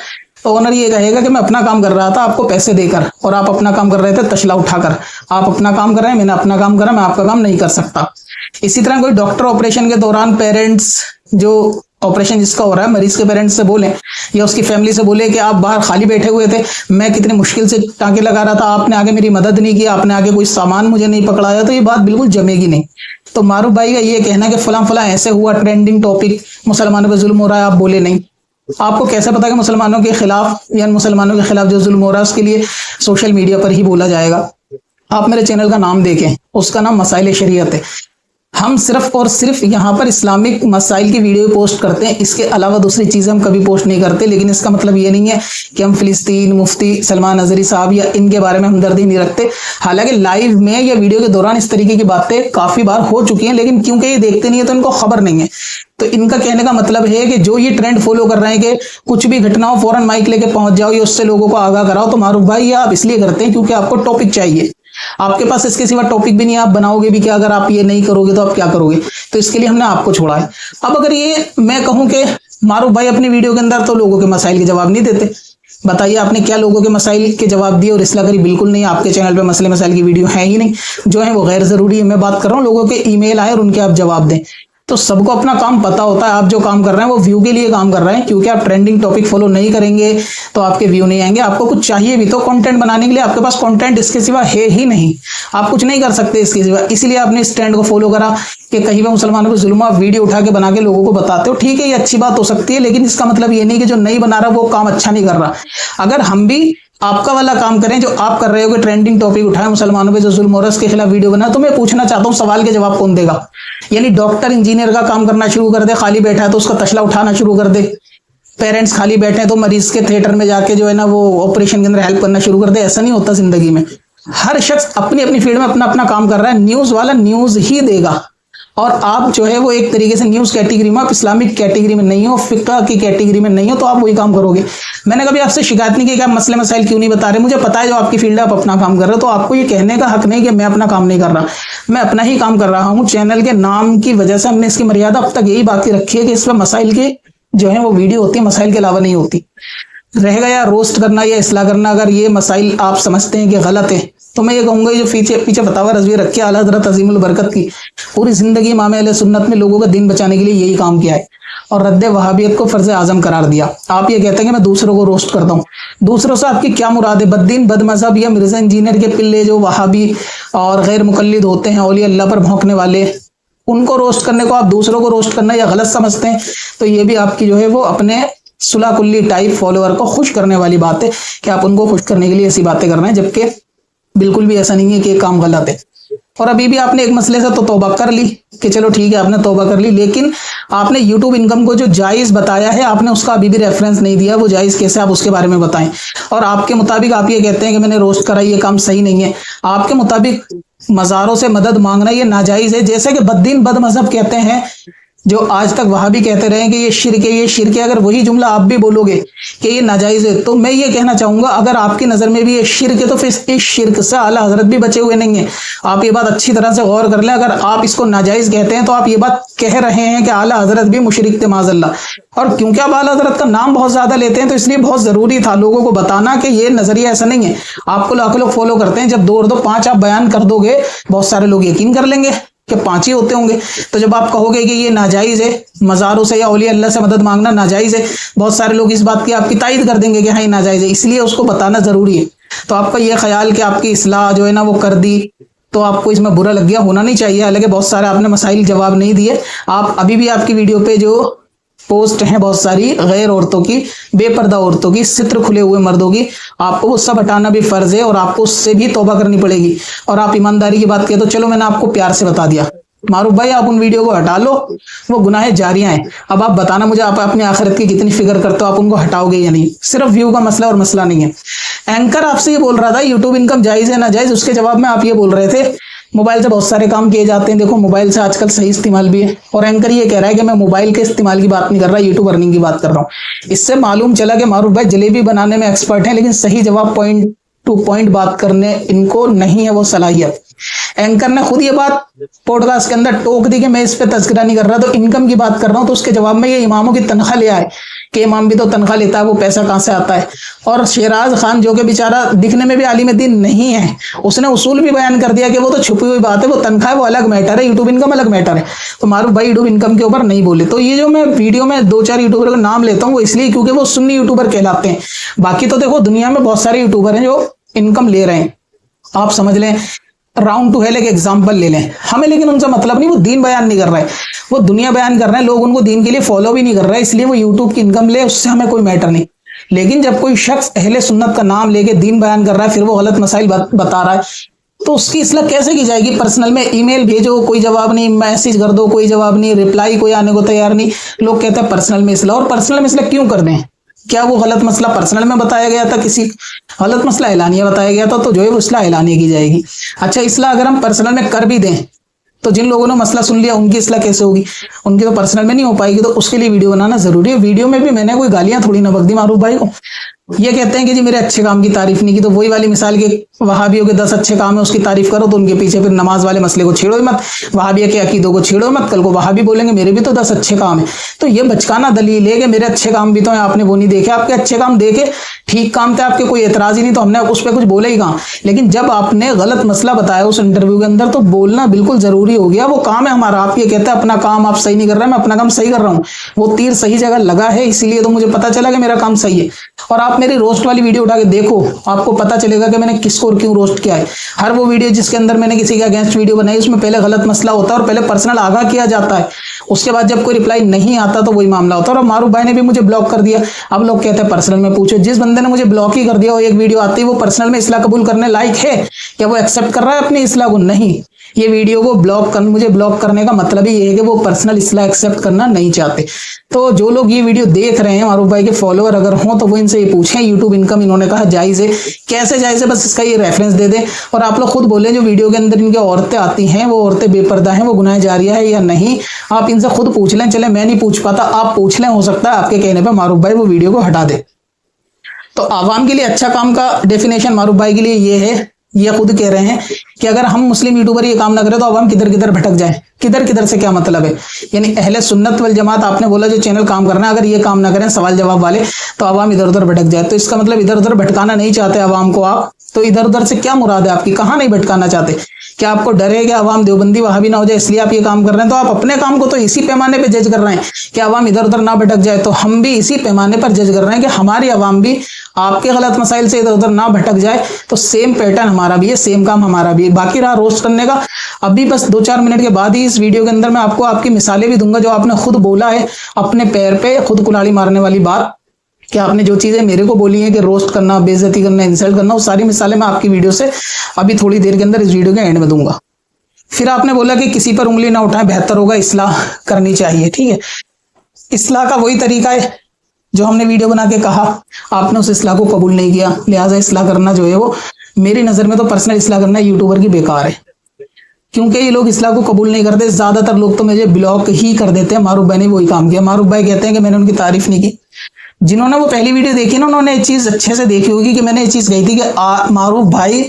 तो ओनर ये कहेगा कि मैं अपना काम कर रहा था आपको पैसे देकर, और आप अपना काम कर रहे थे तशला उठाकर। आप अपना काम कर रहे हैं, मैंने अपना काम करा, मैं आपका काम नहीं कर सकता। इसी तरह कोई डॉक्टर ऑपरेशन के दौरान पेरेंट्स, जो ऑपरेशन जिसका हो रहा है, मरीज के पेरेंट्स से बोले या उसकी फैमिली से बोले कि आप बाहर खाली बैठे हुए थे, मैं कितनी मुश्किल से टाँके लगा रहा था, आपने आगे मेरी मदद नहीं की, आपने आगे कोई सामान मुझे नहीं पकड़ाया, तो ये बात बिल्कुल जमेगी नहीं। तो मारूफ भाई का ये कहना कि फला फला ऐसे हुआ, ट्रेंडिंग टॉपिक, मुसलमानों पे जुल्म हो रहा है, आप बोले नहीं। आपको कैसे पता कि मुसलमानों के खिलाफ या मुसलमानों के खिलाफ जो जुल्म हो रहा है उसके लिए सोशल मीडिया पर ही बोला जाएगा? आप मेरे चैनल का नाम देखें, उसका नाम मसाइल शरीयत है। हम सिर्फ और सिर्फ यहाँ पर इस्लामिक मसाइल की वीडियो पोस्ट करते हैं, इसके अलावा दूसरी चीजें हम कभी पोस्ट नहीं करते। लेकिन इसका मतलब ये नहीं है कि हम फिलिस्तीन, मुफ्ती सलमान अजहरी साहब या इनके बारे में हमदर्दी नहीं रखते। हालांकि लाइव में या वीडियो के दौरान इस तरीके की बातें काफी बार हो चुकी हैं, लेकिन क्योंकि ये देखते नहीं है तो इनको खबर नहीं है। तो इनका कहने का मतलब है कि जो ये ट्रेंड फॉलो कर रहे हैं कि कुछ भी घटना हो फौरन माइक लेके पहुंच जाओ या उससे लोगों को आगाह कराओ, तो मारूफ भाई ये आप इसलिए करते हैं क्योंकि आपको टॉपिक चाहिए। आपके पास इसके सिवा टॉपिक भी नहीं, आप बनाओगे भी क्या? अगर आप ये नहीं करोगे तो आप क्या करोगे? तो इसके लिए हमने आपको छोड़ा है। अब अगर ये मैं कहूं कि मारूफ भाई अपनी वीडियो के अंदर तो लोगों के मसाइल के जवाब नहीं देते, बताइए आपने क्या लोगों के मसाइल के जवाब दिए? और इसला करी बिल्कुल नहीं, आपके चैनल पे मसले मसाइल की वीडियो है ही नहीं, जो है वो गैर जरूरी है। मैं बात कर रहा हूँ लोगों के ईमेल आए और उनके आप जवाब दें। तो सबको अपना काम पता होता है, आप जो काम कर रहे हैं वो व्यू के लिए काम कर रहे हैं, क्योंकि आप ट्रेंडिंग टॉपिक फॉलो नहीं करेंगे तो आपके व्यू नहीं आएंगे। आपको कुछ चाहिए भी तो कंटेंट बनाने के लिए, आपके पास कंटेंट इसके सिवा है ही नहीं, आप कुछ नहीं कर सकते इसके सिवा। इसलिए आपने इस ट्रेंड को फॉलो करा कि कहीं पर मुसलमानों पर जुल्म, आप वीडियो उठा के बना के लोगों को बताते हो। ठीक है, ये अच्छी बात हो सकती है, लेकिन इसका मतलब ये नहीं कि जो नहीं बना रहा वो काम अच्छा नहीं कर रहा। अगर हम भी आपका वाला काम करें जो आप कर रहे हो कि ट्रेंडिंग टॉपिक उठाए, मुसलमानों पे जो जुल्म हो रहा है उसके खिलाफ वीडियो बना, तो मैं पूछना चाहता हूं सवाल के जवाब कौन देगा? यानी डॉक्टर इंजीनियर का काम करना शुरू कर दे, खाली बैठा है तो उसका तशला उठाना शुरू कर दे। पेरेंट्स खाली बैठे हैं तो मरीज के थिएटर में जाके जो है ना वो ऑपरेशन के अंदर हेल्प करना शुरू कर दे। ऐसा नहीं होता जिंदगी में। हर शख्स अपनी अपनी फील्ड में अपना अपना काम कर रहा है। न्यूज वाला न्यूज ही देगा, और आप जो है वो एक तरीके से न्यूज कैटेगरी में, आप इस्लामिक कैटेगरी में नहीं हो, फिक्का की कैटेगरी में नहीं हो, तो आप वही काम करोगे। मैंने कभी आपसे शिकायत नहीं की कि आप मसले मसाइल क्यों नहीं बता रहे। मुझे पता है जो आपकी फील्ड है आप अपना काम कर रहे हो, तो आपको ये कहने का हक नहीं कि मैं अपना काम नहीं कर रहा। मैं अपना ही काम कर रहा हूँ। चैनल के नाम की वजह से हमने इसकी मर्यादा अब तक यही बाकी रखी है कि इसमें मसाइल के जो है वो वीडियो होती है, मसाइल के अलावा नहीं होती। रह गया रोस्ट करना या इस्लाह करना, अगर ये मसाइल आप समझते हैं कि गलत है तो मैं ये कहूंगा जो पीछे फतावा रज़वी रखी आला हज़रत अज़ीमुल बरकत की, पूरी जिंदगी इमाम अहले सुन्नत में लोगों का दिन बचाने के लिए यही काम किया है और रद्द वहाबियत को फर्ज आजम करार दिया। आप ये कहते हैं कि मैं दूसरों को रोस्ट करता हूँ, दूसरों से आपकी क्या मुराद है? बद्दीन, बदमज़हब या मिर्जा इंजीनियर के पिल्ले जो वहाबी और गैर मुकल्लिद होते हैं, औलिया अल्लाह पर भौंकने वाले, उनको रोस्ट करने को आप दूसरों को रोस्ट करना या गलत समझते हैं, तो ये भी आपकी जो है वो अपने सुलह कुल्ली टाइप फॉलोअर को खुश करने वाली बात है कि आप उनको खुश करने के लिए ऐसी बातें कर रहे हैं, जबकि बिल्कुल भी ऐसा नहीं है कि ये काम गलत है। और अभी भी आपने एक मसले से तो तौबा कर ली कि चलो ठीक है आपने तौबा कर ली, लेकिन आपने यूट्यूब इनकम को जो जायज बताया है आपने उसका अभी भी रेफरेंस नहीं दिया। वो जायज कैसे, आप उसके बारे में बताएं। और आपके मुताबिक आप ये कहते हैं कि मैंने रोस्ट करा, ये काम सही नहीं है। आपके मुताबिक मज़ारों से मदद मांगना ये नाजायज है, जैसे कि बद्दीन बदमज़हब कहते हैं, जो आज तक वहां भी कहते रहे कि ये शिर्क है, ये शिर्क है। अगर वही जुमला आप भी बोलोगे कि ये नाजायज है, तो मैं ये कहना चाहूंगा अगर आपकी नजर में भी ये शिर्क है तो फिर इस शिर्क से आला हजरत भी बचे हुए नहीं है। आप ये बात अच्छी तरह से गौर कर लें। अगर आप इसको नाजायज कहते हैं तो आप ये बात कह रहे हैं कि आला हजरत भी मुशरिक थे माज़अल्लाह। और क्योंकि आप आला हजरत का नाम बहुत ज्यादा लेते हैं तो इसलिए बहुत जरूरी था लोगों को बताना कि ये नजरिया ऐसा नहीं है। आपको लाखों लोग फॉलो करते हैं, जब 2 और 2 5 आप बयान कर दोगे बहुत सारे लोग यकीन कर लेंगे कि 5 ही होते होंगे। तो जब आप कहोगे कि ये नाजायज है, मज़ारों से या औलिया अल्लाह से मदद मांगना नाजायज है, बहुत सारे लोग इस बात की आपकी तायद कर देंगे कि हाँ ये नाजायज है, इसलिए उसको बताना जरूरी है। तो आपका ये ख्याल कि आपकी इस्लाह जो है ना वो कर दी तो आपको इसमें बुरा लग गया, होना नहीं चाहिए। हालांकि बहुत सारे आपने मसाइल जवाब नहीं दिए। आप अभी भी आपकी वीडियो पे जो पोस्ट हैं बहुत सारी गैर औरतों की, बेपर्दा औरतों की, सित्र खुले हुए मर्दों की, आपको वो सब हटाना भी फर्ज है और आपको उससे भी तौबा करनी पड़ेगी। और आप ईमानदारी की बात किए तो चलो मैंने आपको प्यार से बता दिया, मारूफ भाई आप उन वीडियो को हटा लो, वो गुनाह जारियां हैं। अब आप बताना मुझे आप अपनी आखिरत की कितनी फिक्र करते हो, आप उनको हटाओगे या नहीं। सिर्फ व्यू का मसला और मसला नहीं है। एंकर आपसे ये बोल रहा था यूट्यूब इनकम जायज है ना जायज, उसके जवाब में आप ये बोल रहे थे मोबाइल से बहुत सारे काम किए जाते हैं। देखो मोबाइल से आजकल सही इस्तेमाल भी है। और एंकर ये कह रहा है कि मैं मोबाइल के इस्तेमाल की बात नहीं कर रहा, यूट्यूब अर्निंग की बात कर रहा हूँ। इससे मालूम चला कि मारूफ भाई जलेबी बनाने में एक्सपर्ट हैं, लेकिन सही जवाब पॉइंट टू पॉइंट बात करने इनको नहीं है वो सलाहियत। एंकर ने खुद ये बात पॉडकास्ट के अंदर टोक दी कि मैं इस पे तज़किरा नहीं कर रहा, तो इनकम की बात कर रहा हूं। तो उसके जवाब में ये इमामों की तनख्वाह ले आए कि इमाम भी तो तनख्वाह लेता है, वो पैसा कहां से आता है। और शेराज खान जो कि बेचारा दिखने में भी आलिम दीन नहीं है, उसने उसूल भी बयान कर दिया कि वो तो छुपी हुई बात है, वो तनख्वाह वो अलग मैटर है, यूट्यूब इनकम अलग मैटर है। तो मारूफ भाई यूट्यूब इनकम के ऊपर नहीं बोले। तो ये जो मैं वीडियो में 2-4 यूट्यूबर का नाम लेता हूँ वो इसलिए क्योंकि वो सुन्नी यूट्यूबर कहलाते हैं। बाकी तो देखो दुनिया में बहुत सारे यूट्यूबर हैं जो इनकम ले रहे हैं। आप समझ लें राउंड टू हेल एक एग्जाम्पल ले लें, हमें लेकिन उनसे मतलब नहीं, वो दीन बयान नहीं कर रहे, वो दुनिया बयान कर रहे हैं, लोग उनको दीन के लिए फॉलो भी नहीं कर रहे, इसलिए वो यूट्यूब की इनकम ले, उससे हमें कोई मैटर नहीं। लेकिन जब कोई शख्स अहले सुन्नत का नाम लेके दीन बयान कर रहा है, फिर वो गलत मसाइल बता रहा है, तो उसकी इस्लाह कैसे की जाएगी? पर्सनल में ईमेल भेजो, कोई जवाब नहीं, मैसेज कर दो, कोई जवाब नहीं, रिप्लाई कोई आने को तैयार नहीं। लोग कहते हैं पर्सनल में इस्लाह, और पर्सनल में इस्लाह क्यों कर दें? क्या वो गलत मसला पर्सनल में बताया गया था, किसी गलत मसला ऐलानिया बताया गया था, तो जो है वो इस्लाह ऐलानिया की जाएगी। अच्छा, इस्लाह अगर हम पर्सनल में कर भी दें तो जिन लोगों ने मसला सुन लिया उनकी इस्लाह कैसे होगी? उनकी तो पर्सनल में नहीं हो पाएगी, तो उसके लिए वीडियो बनाना जरूरी है। वीडियो में भी मैंने कोई गालियां थोड़ी ना बक दी मारूफ भाई को। ये कहते हैं कि जी मेरे अच्छे काम की तारीफ नहीं की, तो वही वाली मिसाल के वहाबियों के 10 अच्छे काम है उसकी तारीफ करो, तो उनके पीछे फिर नमाज वाले मसले को छेड़ो मत, वहाबिया के अकीदों को छेड़ो मत। कल को वहाबी बोलेंगे मेरे भी तो 10 अच्छे काम है, तो ये बचकाना दलील है कि मेरे अच्छे काम भी तो है, आपने वो नहीं देखे। आपके अच्छे काम देखे, ठीक काम थे आपके, कोई एतराज ही नहीं, तो हमने उस पर कुछ बोले ही कहाँ। लेकिन जब आपने गलत मसला बताया उस इंटरव्यू के अंदर, तो बोलना बिल्कुल जरूरी हो गया। वो काम है हमारा, आप ये कहते हैं अपना काम आप सही नहीं कर रहे, मैं अपना काम सही कर रहा हूँ, वो तीर सही जगह लगा है, इसीलिए तो मुझे पता चला कि मेरा काम सही है। और आप मेरी रोस्ट वाली वीडियो उठा के देखो, आपको पता चलेगा कि मैंने किसको और क्यों रोस्ट किया है। हर वो वीडियो जिसके अंदर मैंने किसी के अगेंस्ट वीडियो बनाई, उसमें पहले गलत मसला होता है और पहले पर्सनल आगाह किया जाता है, उसके बाद जब कोई रिप्लाई नहीं आता तो वही मामला होता है। और मारूफ भाई ने भी मुझे ब्लॉक कर दिया, अब लोग कहते हैं पर्सनल में पूछो। जिस बंदे ने मुझे ब्लॉक ही कर दिया और एक वीडियो आती है, वो पर्सनल में इस्लाह कबूल करने लायक है क्या? वो एक्सेप्ट कर रहा है अपनी इस्लाह को? नहीं। ये वीडियो को मुझे ब्लॉक करने का मतलब ही ये है कि वो पर्सनल इस्लाह एक्सेप्ट करना नहीं चाहते। तो जो लोग ये वीडियो देख रहे हैं, मारूफ भाई के फॉलोअर अगर हों, तो वो इनसे ये पूछें यूट्यूब इनकम इन्होंने कहा जायज है, कैसे जायज है? बस इसका ये रेफरेंस दे दें। और आप लोग खुद बोलें जो वीडियो के अंदर इनके औरतें आती हैं, वो औरतें बेपर्दा हैं, वो गुनाह जारिया है या नहीं? आप इनसे खुद पूछ लें। चले मैं नहीं पूछ पाता, आप पूछ लें, हो सकता है आपके कहने पर मारूफ भाई वो वीडियो को हटा दे। तो आवाम के लिए अच्छा काम का डेफिनेशन मारूफ भाई के लिए ये है, ये खुद कह रहे हैं कि अगर हम मुस्लिम यूट्यूबर ये काम ना करें तो आवाम किधर किधर भटक जाए। किधर किधर से क्या मतलब है? यानी अहले सुन्नत वल जमात आपने बोला जो चैनल काम करना है, अगर ये काम ना करें सवाल जवाब वाले, तो आवाम इधर उधर भटक जाए। तो इसका मतलब इधर उधर भटकाना नहीं चाहते आवाम को आप, तो इधर उधर से क्या मुराद है आपकी? कहाँ नहीं भटकाना चाहते? क्या आपको डर है कि आवाम देवबंदी वहाबी ना हो जाए इसलिए आप ये काम कर रहे हैं? तो आप अपने काम को तो इसी पैमाने पे जज कर रहे हैं कि आवाम इधर उधर ना भटक जाए, तो हम भी इसी पैमाने पर जज कर रहे हैं कि हमारी आवाम भी आपके गलत मसाइल से इधर उधर ना भटक जाए। तो सेम पैटर्न हमारा भी है, सेम काम हमारा भी है। बाकी रहा रोस्ट करने का, अभी बस 2-4 मिनट के बाद ही इस वीडियो के अंदर मैं आपको आपकी मिसालें भी दूंगा जो आपने खुद बोला है, अपने पैर पे खुद कुल्हाड़ी मारने वाली बात, कि आपने जो चीजें मेरे को बोली हैं कि रोस्ट करना, बेइज्जती करना, इंसल्ट करना, वो सारी मिसालें मैं आपकी वीडियो से अभी थोड़ी देर के अंदर इस वीडियो के एंड में दूंगा। फिर आपने बोला कि किसी पर उंगली ना उठाएं, बेहतर होगा इस्लाह करनी चाहिए। ठीक है, इस्लाह का वही तरीका है जो हमने वीडियो बना के कहा, आपने उस इस्लाह को कबूल नहीं किया, लिहाजा इस्लाह करना जो है वो मेरी नजर में तो पर्सनल इस्लाह करना यूट्यूबर की बेकार है, क्योंकि ये लोग इस्लाह को कबूल नहीं करते। ज्यादातर लोग तो मुझे ब्लॉक ही कर देते हैं। मारूफ भाई ने वही काम किया। मारूफ भाई कहते हैं कि मैंने उनकी तारीफ नहीं की। जिन्होंने वो पहली वीडियो देखी ना, उन्होंने एक चीज अच्छे से देखी होगी कि मैंने ये चीज कही थी कि मारूफ भाई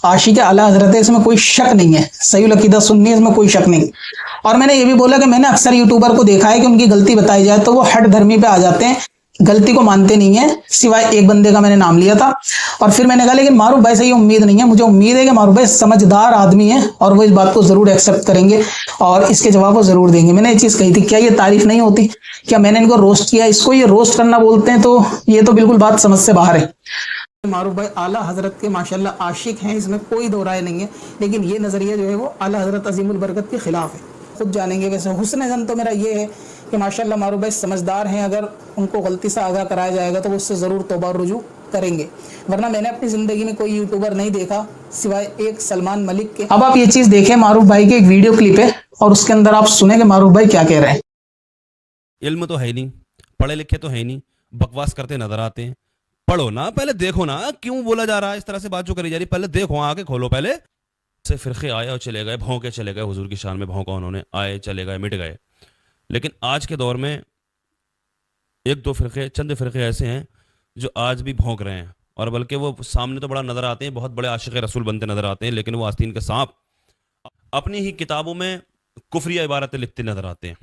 आशिक आला हजरत है, इसमें कोई शक नहीं है, सही अकीदा सुन्नी है, इसमें कोई शक नहीं। और मैंने ये भी बोला कि मैंने अक्सर यूट्यूबर को देखा है कि उनकी गलती बताई जाए तो वो हट धर्मी पे आ जाते हैं, गलती को मानते नहीं है। सिवाय एक बंदे का मैंने नाम लिया था, और फिर मैंने कहा लेकिन मारूफ भाई से ये उम्मीद नहीं है, मुझे उम्मीद है कि मारूफ भाई समझदार आदमी है और वो इस बात को जरूर एक्सेप्ट करेंगे और इसके जवाब वो जरूर देंगे। मैंने ये चीज कही थी। क्या ये तारीफ नहीं होती? क्या मैंने इनको रोस्ट किया? इसको ये रोस्ट करना बोलते हैं, तो ये तो बिल्कुल बात समझ से बाहर है। मारूफ भाई आला हजरत के माशाल्लाह आशिक हैं, इसमें कोई दो राय नहीं है, लेकिन ये नजरिया जो है वो आला हजरत अजीमुल बरकत के खिलाफ है, खुद जानेंगे। वैसे हुस्न ज़न तो मेरा ये है कि माशाल्लाह मारूफ भाई समझदार हैं, अगर उनको गलती से आगाह कराया जाएगा तो वो उससे ज़रूर तौबा और रुजू करेंगे, वरना मैंने अपनी ज़िंदगी में कोई यूट्यूबर नहीं देखा सिवाय एक सलमान मलिक के। अब आप ये चीज़ देखें, मारूफ भाई की एक वीडियो क्लिप है और उसके अंदर आप सुने कि मारूफ भाई क्या कह रहे हैं। इल्म तो है ही नहीं, पढ़े लिखे तो है ही नहीं, बकवास करते नजर आते हैं। पढ़ो ना, पहले देखो ना क्यों बोला जा रहा है, इस तरह से बात जो करी जा रही, पहले देखो, आके खोलो। पहले से फिरके आए और चले गए, भौंके चले गए, हुजूर की शान में भौंका उन्होंने, आए चले गए, मिट गए। लेकिन आज के दौर में एक दो फिरके, चंद फिरके ऐसे हैं जो आज भी भौंक रहे हैं, और बल्कि वो सामने तो बड़ा नजर आते हैं, बहुत बड़े आशिक रसूल बनते नजर आते हैं, लेकिन वो आस्तीन के सांप अपनी ही किताबों में कुफरिया इबारतें लिखते नजर आते हैं।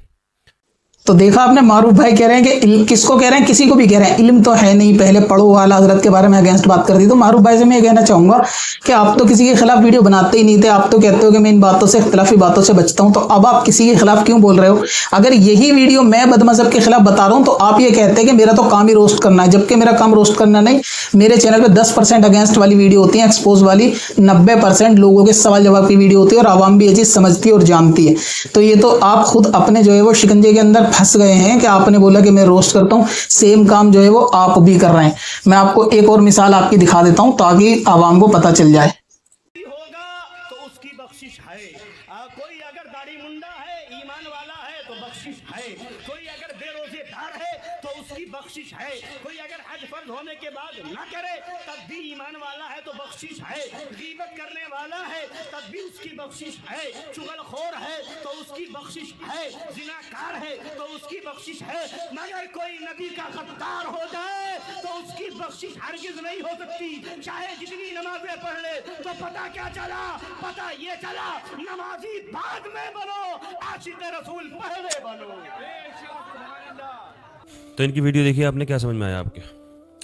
तो देखा आपने, मारूफ भाई कह रहे हैं कि किसको कह रहे हैं, किसी को भी कह रहे हैं इल्म तो है नहीं, पहले पढ़ो वाला हजरत के बारे में अगेंस्ट बात कर दी। तो मारूफ भाई से मैं ये कहना चाहूंगा कि आप तो किसी के खिलाफ वीडियो बनाते ही नहीं थे, आप तो कहते हो कि मैं इन बातों से, इख्तिलाफी बातों से बचता हूं, तो अब आप किसी के खिलाफ क्यों बोल रहे हो? अगर यही वीडियो मैं बदमजहब के खिलाफ बता रहा हूं तो आप ये कहते हैं कि मेरा तो काम ही रोस्ट करना है, जबकि मेरा काम रोस्ट करना नहीं। मेरे चैनल पर 10% अगेंस्ट वाली वीडियो होती है, एक्सपोज वाली 90% लोगों के सवाल जवाब की वीडियो होती है, और आवाम भी ये चीज समझती है और जानती है। तो ये तो आप खुद अपने जो है वो शिकंजे के अंदर फंस गए हैं कि आपने बोला कि मैं रोस्ट करता हूं, सेम काम जो है वो आप भी कर रहे हैं। मैं आपको एक और मिसाल आपकी दिखा देता हूं ताकि आवाम को पता चल जाए। होगा तो उसकी बख्शिश है। कोई अगर दाढ़ी मुंडा है, ईमान वाला है तो बख्शिश है। कोई अगर बेरोजेदार है तो उसकी बख्शिश है। कोई अगर हज फर्ज होने के बाद ना करे तब भी ईमान वाला है तो बख्शिश है। गीबत करने वाला है तब भी उसकी बख्शिश है। चुगलखोर है तो उसकी बख्शिश है। जिनाकार है तो उसकी बख्शिश है। मगर कोई नबी का गद्दार हो जाए तो उसकी बख्शिश हरगिज नहीं हो सकती, चाहे जितनी नमाजें पढ़ ले। तो पता क्या चला? पता ये चला नमाजी बाद में बनो, आशिक़ रसूल पहले बनो। तो इनकी वीडियो देखिए, आपने क्या समझ में आया? आपके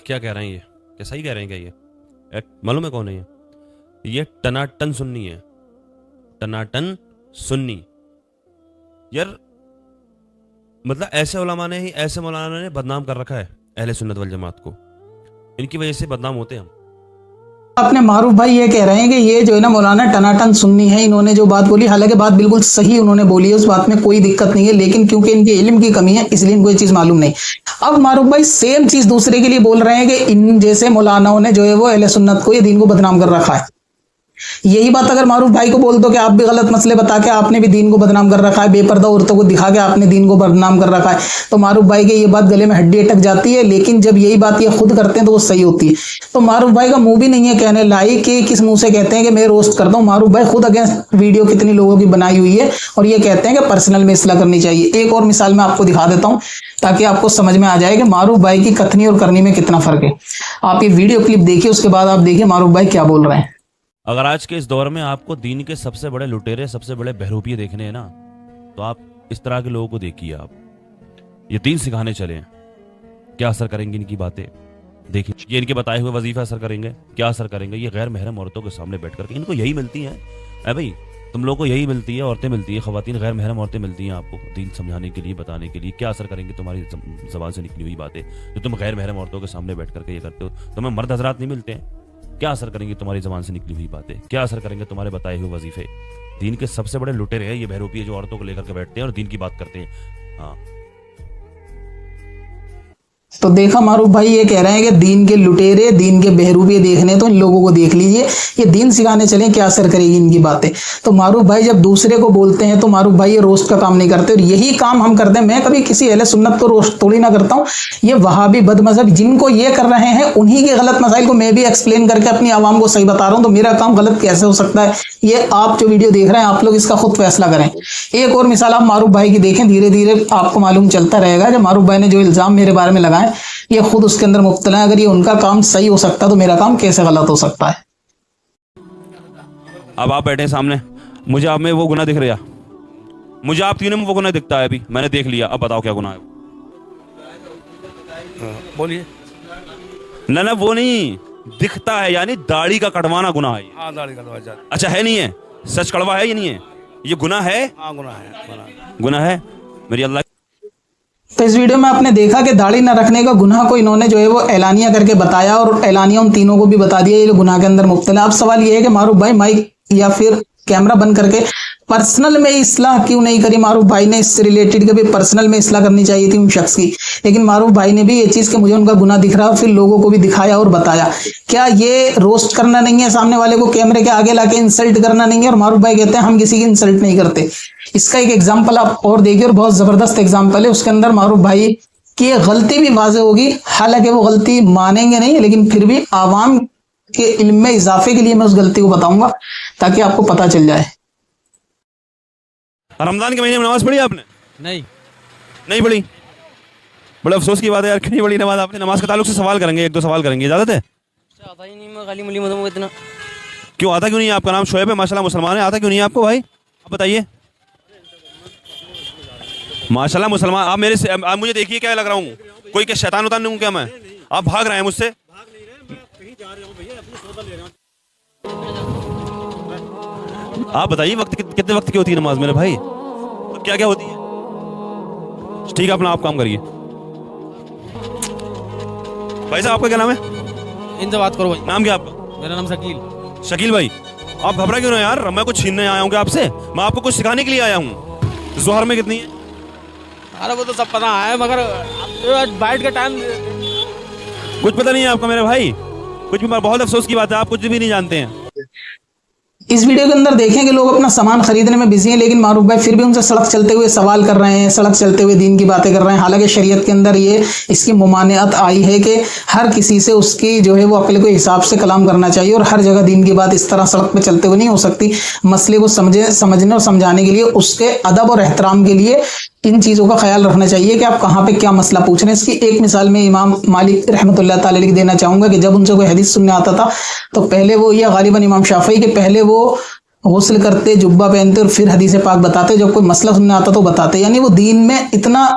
क्या कह रहे हैं? ये क्या सही कह रहे हैं? क्या ये मालूम है कौन है? ये टनाटन सुन्नी है, टनाटन सुन्नी। यार मतलब ऐसे उलमा ने ही, ऐसे मौलाना ने बदनाम कर रखा है अहले सुन्नत वल जमात को। इनकी वजह से बदनाम होते हैं हम। अपने मारूफ भाई ये कह रहे हैं कि ये जो है ना मौलाना टनाटन सुन्नी है। इन्होंने जो बात बोली, हालांकि बात बिल्कुल सही उन्होंने बोली है, उस बात में कोई दिक्कत नहीं है, लेकिन क्योंकि इनके इल्म की कमी है इसलिए इनको ये चीज मालूम नहीं। अब मारूफ भाई सेम चीज दूसरे के लिए बोल रहे हैं कि इन जैसे मौलानाओं ने जो है वो अहले सुन्नत को, ये दीन को बदनाम कर रखा है। यही बात अगर मारूफ भाई को बोल दो कि आप भी गलत मसले बता के आपने भी दीन को बदनाम कर रखा है, बेपर्दा औरतों को दिखा के आपने दीन को बदनाम कर रखा है, तो मारूफ भाई की ये बात गले में हड्डी अटक जाती है। लेकिन जब यही बात ये खुद करते हैं तो वो सही होती है। तो मारूफ भाई का मुंह भी नहीं है कहने लायक कि किस मुंह से कहते हैं कि मैं रोस्ट करता हूं। मारूफ भाई खुद अगेंस्ट वीडियो कितनी लोगों की बनाई हुई है और ये कहते हैं कि पर्सनल में इस्लाह करनी चाहिए। एक और मिसाल मैं आपको दिखा देता हूं ताकि आपको समझ में आ जाए कि मारूफ भाई की कथनी और करनी में कितना फर्क है। आप ये वीडियो क्लिप देखिए, उसके बाद आप देखिए मारूफ भाई क्या बोल रहे हैं। अगर आज के इस दौर में आपको दीन के सबसे बड़े लुटेरे, सबसे बड़े बहरूपिये देखने हैं ना, तो आप इस तरह के लोगों को देखिए। आप ये दीन सिखाने चले हैं, क्या असर करेंगी इनकी बातें? देखिए, ये इनके बताए हुए वजीफे असर करेंगे, क्या असर करेंगे? ये गैर महरम औरतों के सामने बैठ करके इनको यही मिलती हैं। अरे भाई, तुम लोगों को यही मिलती है, औरतें मिलती है, खवातीन गैर महरम औरतें मिलती हैं आपको दीन समझाने के लिए, बताने के लिए। क्या असर करेंगे तुम्हारी जबान से निकली हुई बातें जो तुम गैर महरम औरतों के सामने बैठ करके ये करते हो? तुम्हें मर्द हजरात नहीं मिलते हैं? क्या असर करेंगी तुम्हारी जबान से निकली हुई बातें? क्या असर करेंगे तुम्हारे बताए हुए वजीफे? दीन के सबसे बड़े लुटेरे हैं ये बहरूपिये जो औरतों को लेकर के बैठते हैं और दीन की बात करते हैं। हाँ, तो देखा मारूफ भाई ये कह रहे हैं कि दीन के लुटेरे, दीन के बहरूपिये देखने तो इन लोगों को देख लीजिए, ये दीन सिखाने चले, क्या असर करेगी इनकी बातें। तो मारूफ भाई जब दूसरे को बोलते हैं तो मारूफ भाई ये रोस्ट का काम नहीं करते, और यही काम हम करते हैं। मैं कभी किसी अहले सुन्नत को रोस्ट थोड़ी ना करता हूं। ये वहाबी बदमजहब जिनको ये कर रहे हैं उन्हीं के गलत मसाइल को मैं भी एक्सप्लेन करके अपनी आवाम को सही बता रहा हूं। तो मेरा काम गलत कैसे हो सकता है? ये आप जो वीडियो देख रहे हैं आप लोग इसका खुद फैसला करें। एक और मिसाल आप मारूफ भाई की देखें, धीरे धीरे आपको मालूम चलता रहेगा। जब मारूफ भाई ने जो इल्जाम मेरे बारे में लगाए ये खुद उसके अंदर मुब्तला है। अगर ये उनका काम सही हो सकता तो मेरा काम कैसे गलत हो सकता है? अब आप बैठे सामने, मुझे आप में वो गुनाह दिख रहा, मुझे आप तीनों में वो गुनाह दिखता है। अभी मैंने देख लिया, अब बताओ क्या गुनाह है? बोलिए। ना वो नहीं दिखता है, यानी दाढ़ी का कटवाना गुनाह है। हाँ, दाढ़ी कटवा जाती। अच्छा, है नहीं है? सच कड़वा है या नहीं है? ये गुनाह है? हाँ, गुनाह है, गुनाह है मेरी अल्लाह। तो इस वीडियो में आपने देखा कि दाढ़ी न रखने का गुनाह को इन्होंने जो है वो ऐलानिया करके बताया, और ऐलानिया उन तीनों को भी बता दिया ये लोग गुनाह के अंदर मुब्तला। अब सवाल ये है कि मारूफ भाई माइक या फिर कैमरा बंद करके पर्सनल में इस्लाह क्यों नहीं करी? मारूफ भाई ने इससे रिलेटेड के भी पर्सनल में इस्लाह करनी चाहिए थी उन शख्स की, लेकिन मारूफ भाई ने भी ये चीज कि मुझे उनका गुनाह दिख रहा, फिर लोगों को भी दिखाया और बताया। क्या ये रोस्ट करना नहीं है? सामने वाले को कैमरे के आगे लाके इंसल्ट करना नहीं है? और मारूफ भाई कहते हैं हम किसी की इंसल्ट नहीं करते। इसका एक एग्जाम्पल आप और देखिए, और बहुत जबरदस्त एग्जाम्पल है। उसके अंदर मारूफ भाई की गलती भी वाज़ेह होगी, हालांकि वो गलती मानेंगे नहीं, लेकिन फिर भी आवाम के इल्म में इजाफे के लिए मैं उस गलती को बताऊंगा ताकि आपको पता चल जाए। रमजान के महीने में नमाज पढ़ी आपने? नहीं पढ़ी। बड़े अफसोस की बात है यार, कितनी बड़ी नमाज आपने। नमाज के ताल्लुक से सवाल करेंगे, एक दो सवाल करेंगे, इजाजत है? आता ही नहीं, मैं गाली मुली मत इतना। क्यों आता क्यों नहीं? आपका नाम शोएब है, माशाल्लाह मुसलमान है, आता क्यों नहीं है आपको भाई? आप बताइए। माशाल्लाह मुसलमान आप मेरे से आप मुझे देखिए क्या लग रहा हूँ, कोई क्या शैतान उतान नहीं हूँ क्या मैं? आप भाग रहे हैं मुझसे? आप बताइए वक्त कितने वक्त की होती है नमाज मेरे भाई? तो क्या क्या होती है? ठीक है अपना आप काम करिए। भाई साहब आपका क्या नाम है? इनसे बात करो भाई। नाम क्या आपका? मेरा नाम शकील। शकील भाई आप घबरा क्यों रहे यार? मैं कुछ छीनने आया हूँ क्या आपसे? मैं आपको कुछ सिखाने के लिए आया हूँ। जोहर में कितनी है? अरे वो तो सब पता है मगर बैठ के टाइम कुछ पता नहीं है आपका मेरे भाई? कुछ भी बहुत अफसोस की बात है, आप कुछ भी नहीं जानते हैं। इस वीडियो के अंदर देखें कि लोग अपना सामान खरीदने में बिजी हैं, लेकिन मारूफ भाई फिर भी उनसे सड़क चलते हुए सवाल कर रहे हैं, सड़क चलते हुए दीन की बातें कर रहे हैं। हालांकि शरीयत के अंदर ये इसकी मुमानियत आई है कि हर किसी से उसकी जो है वो अक्ल के हिसाब से कलाम करना चाहिए और हर जगह दीन की बात इस तरह सड़क पे चलते हुए नहीं हो सकती। मसले को समझने और समझाने के लिए उसके अदब और एहतराम के लिए इन चीज़ों का ख्याल रखना चाहिए कि आप कहाँ पे क्या मसला पूछ रहे हैं। इसकी एक मिसाल में इमाम मालिक रहमतुल्लाह ताला अलैह देना चाहूँगा कि जब उनसे कोई हदीस सुनने आता था तो पहले वो, या गालिबन इमाम शाफई के पहले वो गुस्ल करते, जुब्बा पहनते और फिर हदीस पाक बताते। जब कोई मसला सुनने आता तो बताते। यानी वो दीन में इतना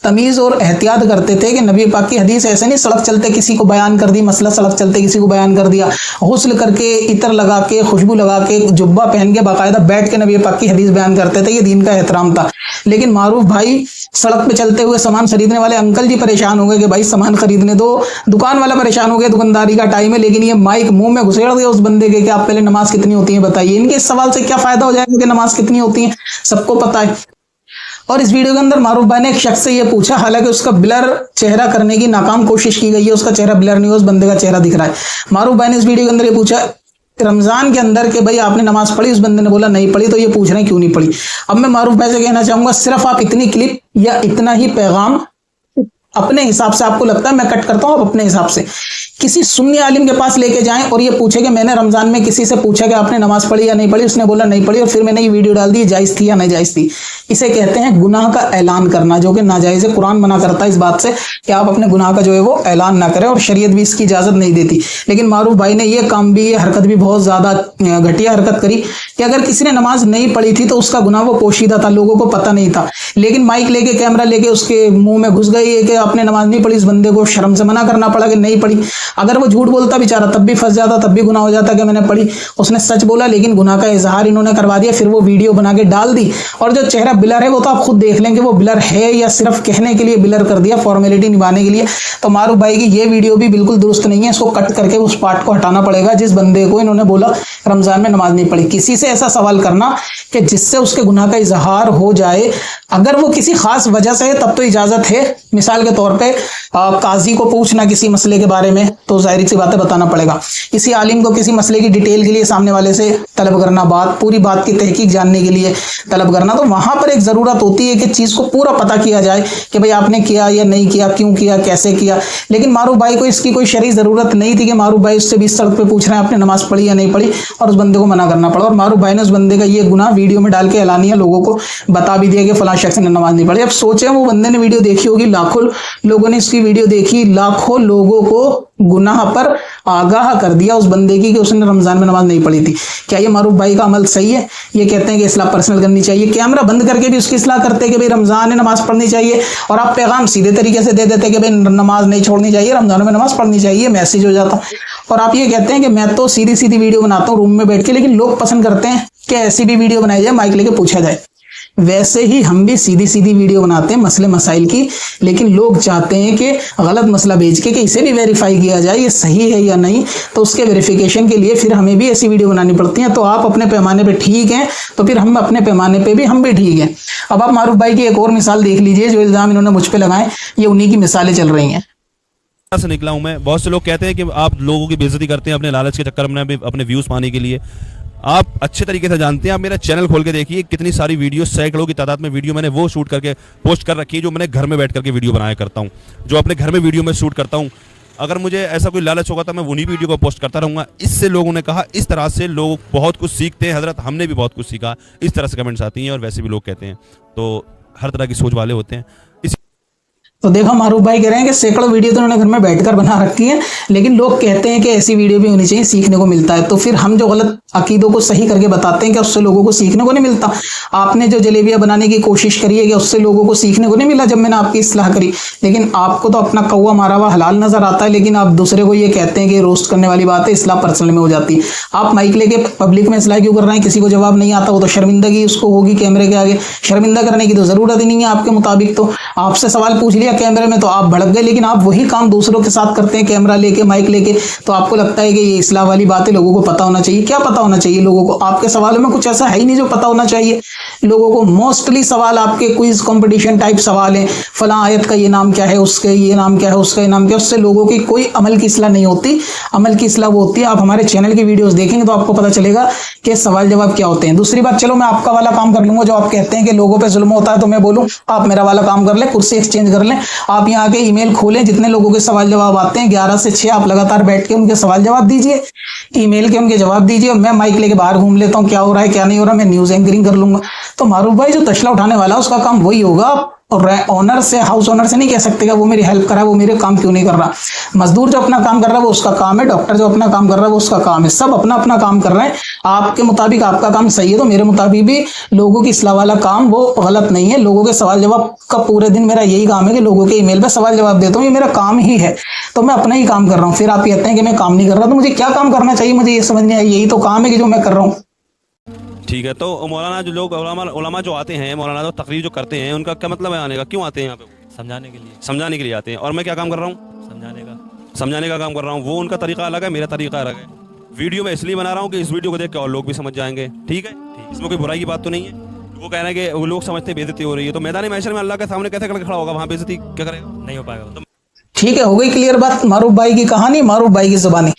तमीज़ और एहतियात करते थे कि नबी पाक की हदीस ऐसे नहीं सड़क चलते किसी को बयान कर दी, मसला सड़क चलते किसी को बयान कर दिया। गुस्ल करके, इतर लगा के, खुशबू लगा के, जुब्बा पहन के बाकायदा बैठ के नबी पाक की हदीस बयान करते थे। ये दीन का एहतराम था। लेकिन मारूफ भाई सड़क पे चलते हुए सामान खरीदने वाले अंकल जी परेशान हो गए कि भाई सामान खरीदने दो। दुकान वाला परेशान हो गया, दुकानदारी का टाइम है, लेकिन ये माइक मुंह में घुसेड़ दिया उस बंदे के कि आप पहले नमाज कितनी होती है बताइए। इनके इस सवाल से क्या फायदा हो जाएगा कि नमाज कितनी होती है, सबको पता है। और इस वीडियो के अंदर मारूफ भाई ने एक शख्स से यह पूछा, हालांकि उसका ब्लर चेहरा करने की नाकाम कोशिश की गई है, उसका चेहरा ब्लर नहीं हुआ, उस बंदे का चेहरा दिख रहा है। मारूफ भाई ने इस वीडियो के अंदर ये पूछा रमजान के अंदर कि भाई आपने नमाज पढ़ी? उस बंदे ने बोला नहीं पढ़ी। तो ये पूछ रहे हैं क्यों नहीं पढ़ी। अब मैं मारूफ भाई से कहना चाहूंगा, सिर्फ आप इतनी क्लिप या इतना ही पैगाम अपने हिसाब से, आपको लगता है मैं कट करता हूं, आप अपने हिसाब से किसी सुन्नी आलिम के पास लेके जाएं और ये पूछे कि मैंने रमजान में किसी से पूछा कि आपने नमाज पढ़ी या नहीं पढ़ी, उसने बोला नहीं पढ़ी, और फिर मैंने ये वीडियो डाल दी, जायज थी या नहीं जायज थी। इसे कहते हैं गुनाह का ऐलान करना, जो कि नाजायज है। कुरान मना करता है इस बात से कि आप अपने गुनाह का जो है वो ऐलान ना करें, और शरीयत भी इसकी इजाजत नहीं देती। लेकिन मारूफ भाई ने ये काम भी, ये हरकत भी बहुत ज्यादा घटिया हरकत करी कि अगर किसी ने नमाज नहीं पढ़ी थी तो उसका गुनाह वो पोशीदा था, लोगों को पता नहीं था। लेकिन माइक लेके, कैमरा लेके उसके मुंह में घुस गई है कि आपने नमाज नहीं पढ़ी। इस बंदे को शर्म से मना करना पड़ा कि नहीं पढ़ी। अगर वो झूठ बोलता बेचारा तब भी फंस जाता, तब भी गुनाह हो जाता कि मैंने पढ़ी। उसने सच बोला लेकिन गुनाह का इजहार इन्होंने करवा दिया, फिर वो वीडियो बना के डाल दी। और जो चेहरा ब्लर है वो तो आप खुद देख लेंगे वो ब्लर है या सिर्फ कहने के लिए ब्लर कर दिया, फॉर्मेलिटी निभाने के लिए। तो मारूफ भाई की ये वीडियो भी बिल्कुल दुरुस्त नहीं है, इसको कट करके उस पार्ट को हटाना पड़ेगा जिस बंदे को इन्होंने बोला रमजान में नमाज नहीं पढ़ी। किसी से ऐसा सवाल करना कि जिससे उसके गुनाह का इजहार हो जाए, अगर वो किसी खास वजह से है तब तो इजाजत है। मिसाल के तौर पे काजी को पूछना किसी मसले के बारे में, तो जाहिर सी बातें बताना पड़ेगा। किसी आलिम को किसी मसले की डिटेल के लिए सामने वाले से तलब करना, पूरी बात की तहकीक जानने के लिए तलब करना, तो वहां पर एक जरूरत होती है कि चीज को पूरा पता किया जाए कि भाई आपने किया या नहीं किया, क्यों किया, कैसे किया। लेकिन मारूफ भाई को इसकी कोई शरई जरूरत नहीं थी कि मारूफ भाई उससे 20 सड़क पे पूछ रहे हैं आपने नमाज पढ़ी या नहीं पढ़ी, और उस बंदे को मना करना पड़ा। और मारूफ भाई ने उस बंदे का ये गुनाह वीडियो में डाल के ऐलानिया लोगों को बता भी दिया कि फलां शख्स ने नमाज नहीं पढ़ी। अब सोचे वो बंदे ने वीडियो देखी होगी, लाखों लोगों ने इसकी वीडियो देखी, लाखों लोगों को गुनाह पर आगाह कर दिया उस बंदे की कि उसने रमजान में नमाज नहीं पढ़ी थी। क्या ये मारूफ भाई का अमल सही है? ये कहते हैं कि इस्लाह पर्सनल करनी चाहिए, कैमरा बंद करके भी उसकी इस्लाह करते हैं कि भाई रमजान में नमाज पढ़नी चाहिए, और आप पैगाम सीधे तरीके से दे देते हैं कि भाई नमाज नहीं छोड़नी चाहिए, रमजान में नमाज पढ़नी चाहिए, मैसेज हो जाता। और आप ये कहते हैं कि मैं तो सीधी सीधी वीडियो बनाता हूँ रूम में बैठ के, लेकिन लोग पसंद करते हैं कि ऐसी भी वीडियो बनाई जाए, माइक लेके पूछा जाए। वैसे ही हम भी सीधी सीधी वीडियो बनाते हैं मसले मसाइल की, लेकिन लोग चाहते हैं कि गलत मसला भेज के कि इसे भी वेरीफाई किया जाए ये सही है या नहीं, तो उसके वेरिफिकेशन के लिए फिर हमें भी ऐसी वीडियो बनानी पड़ती है। तो आप अपने पैमाने पे ठीक हैं तो फिर हम अपने पैमाने पे भी हम भी ठीक हैं। अब आप मारूफ भाई की एक और मिसाल देख लीजिए, जो इल्जाम इन्होंने मुझ पे लगाए ये उन्हीं की मिसालें चल रही हैं। से निकला हूं मैं। बहुत से लोग कहते हैं कि आप लोगों की बेइज्जती करते हैं अपने लालच के चक्कर में, अपने व्यूज पाने के लिए। आप अच्छे तरीके से जानते हैं, आप मेरा चैनल खोल के देखिए, कितनी सारी वीडियो, सैकड़ों की तादाद में वीडियो मैंने वो शूट करके पोस्ट कर रखी है जो मैंने घर में बैठ करके वीडियो बनाया करता हूं, जो अपने घर में वीडियो में शूट करता हूं। अगर मुझे ऐसा कोई लालच होगा तो मैं उन्हीं वीडियो को पोस्ट करता रहूंगा। इससे लोगों ने कहा, इस तरह से लोग बहुत कुछ सीखते हैं हजरत, हमने भी बहुत कुछ सीखा। इस तरह से कमेंट्स आती हैं और वैसे भी लोग कहते हैं, तो हर तरह की सोच वाले होते हैं। तो देखा मारूफ भाई कह रहे हैं कि सैकड़ों वीडियो तो उन्होंने घर में बैठकर बना रखी है, लेकिन लोग कहते हैं कि ऐसी वीडियो भी होनी चाहिए, सीखने को मिलता है। तो फिर हम जो गलत अकीदों को सही करके बताते हैं कि उससे लोगों को सीखने को नहीं मिलता। आपने जो जलेबियां बनाने की कोशिश करी है कि उससे लोगों को सीखने को नहीं मिला जब मैंने आपकी इस्लाह करी, लेकिन आपको तो अपना कौवा मारा हुआ हलाल नजर आता है, लेकिन आप दूसरे को ये कहते हैं कि रोस्ट करने वाली बात है, इस्लाह पर्सनल में हो जाती है। आप माइक लेके पब्लिक में इस्लाह क्यों कर रहे हैं? किसी को जवाब नहीं आता, वो तो शर्मिंदगी उसको होगी कैमरे के आगे, शर्मिंदा करने की तो जरूरत ही नहीं है आपके मुताबिक। तो आपसे सवाल पूछ लिया कैमरे में तो आप भड़क गए, लेकिन आप वही काम दूसरों के साथ करते हैं कैमरा लेके, माइक लेके। तो आपको लगता है कि ये इस्लाह वाली बातें लोगों को पता होना चाहिए। क्या पता होना चाहिए लोगों को? आपके सवालों में कुछ ऐसा है ही नहीं जो पता होना चाहिए लोगों को। मोस्टली सवाल आपके क्विज कंपटीशन टाइप सवाल हैं, फलां आयत का ये नाम क्या है, उसके ये नाम क्या है, उसका ये नाम क्या है। उससे लोगों की कोई अमल की इस्लाह नहीं होती। अमल की इस्लाह वो होती है, आप हमारे चैनल की वीडियोस देखेंगे तो आपको पता चलेगा कि सवाल जवाब क्या होते हैं। दूसरी बात, चलो मैं आपका वाला काम कर लूंगा जो आप कहते हैं कि लोगों पे जुल्म होता है, तो मैं बोलूं आप मेरा वाला काम कर ले, कुर्सी एक्सचेंज कर लें। आप यहाँ के ईमेल खोलें, जितने लोगों के सवाल जवाब आते हैं 11 से 6 आप लगातार बैठ के उनके सवाल जवाब दीजिए, ईमेल के उनके जवाब दीजिए। और मैं माइक लेके बाहर घूम लेता हूँ, क्या हो रहा है क्या नहीं हो रहा, मैं न्यूज एंकरिंग कर लूंगा। तो मारूफ भाई जो तशला उठाने वाला उसका काम वही होगा। और ऑनर से, हाउस ऑनर से नहीं कह सकते कि वो मेरी हेल्प कर रहा है, वो मेरे काम क्यों नहीं कर रहा। मजदूर जो अपना काम कर रहा है वो उसका काम है, डॉक्टर जो अपना काम कर रहा है वो उसका काम है। सब अपना अपना काम कर रहे हैं। आपके मुताबिक आपका काम सही है तो मेरे मुताबिक भी लोगों की इस्लाह वाला काम वो गलत नहीं है। लोगों के सवाल जवाब का पूरे दिन मेरा यही काम है कि लोगों के ईमेल पे सवाल जवाब देता हूँ, ये मेरा काम ही है। तो मैं अपना ही काम कर रहा हूँ। फिर आप कहते हैं कि मैं काम नहीं कर रहा, तो मुझे क्या काम करना चाहिए? मुझे ये समझ नहीं आई। यही तो काम है कि जो मैं कर रहा हूँ। ठीक है, तो मौलाना जो लोग उलमा जो आते हैं, मौलाना जो तकरीर जो करते हैं, उनका क्या मतलब है आने का? क्यों आते हैं यहाँ पे? समझाने के लिए आते हैं। और मैं क्या काम कर रहा हूँ? समझाने का काम कर रहा हूँ। वो उनका तरीका अलग है, मेरा तरीका अलग है। वीडियो मैं इसलिए बना रहा हूँ कि इस वीडियो को देख के और लोग भी समझ जाएंगे। ठीक है, इसमें कोई बुराई की बात तो नहीं है। वो कह रहे हैं कि वो लोग समझते हैं बेइज्जती हो रही है, तो मैदान महशर में अल्लाह के सामने कैसे खड़ा होगा? वहाँ बेइज्जती क्या करेगा? नहीं हो पाएगा। ठीक है, हो गई क्लियर बात। मारूफ भाई की कहानी, मारूफ भाई की जुबानी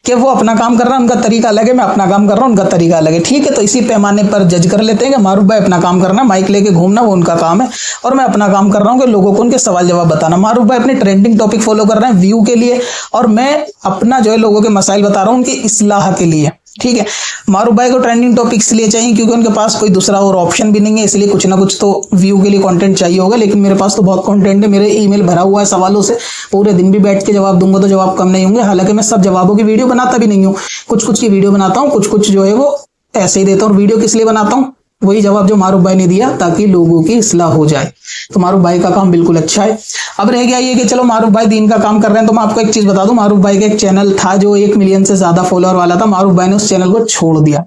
कि वो अपना काम कर रहा है, उनका तरीका अलग है, मैं अपना काम कर रहा हूँ, उनका तरीका अलग है। ठीक है, तो इसी पैमाने पर जज कर लेते हैं कि मारूफ भाई अपना काम करना, माइक लेके घूमना वो उनका काम है, और मैं अपना काम कर रहा हूँ कि लोगों को उनके सवाल जवाब बताना। मारूफ भाई अपने ट्रेंडिंग टॉपिक फॉलो कर रहे हैं व्यू के लिए, और मैं अपना जो है लोगों के मसाइल बता रहा हूँ उनकी इस्लाह के लिए। ठीक है, मारूफ भाई को ट्रेंडिंग टॉपिक इसलिए चाहिए क्योंकि उनके पास कोई दूसरा और ऑप्शन भी नहीं है, इसलिए कुछ ना कुछ तो व्यू के लिए कंटेंट चाहिए होगा। लेकिन मेरे पास तो बहुत कंटेंट है, मेरे ईमेल भरा हुआ है सवालों से। पूरे दिन भी बैठ के जवाब दूंगा तो जवाब कम नहीं होंगे। हालांकि मैं सब जवाबों की वीडियो बनाता भी नहीं हूँ, कुछ कुछ की वीडियो बनाता हूँ, कुछ कुछ जो है वो ऐसे ही देता हूँ। वीडियो किस लिए बनाता हूँ? वही जवाब जो मारूफ भाई ने दिया, ताकि लोगों की इस्लाह हो जाए। तो मारूफ भाई का काम बिल्कुल अच्छा है। अब रह गया ये कि चलो मारूफ भाई दीन का काम कर रहे हैं, तो मैं आपको एक चीज बता दूं, मारूफ भाई का एक चैनल था जो 1 मिलियन से ज्यादा फॉलोअर वाला था। मारूफ भाई ने उस चैनल को छोड़ दिया,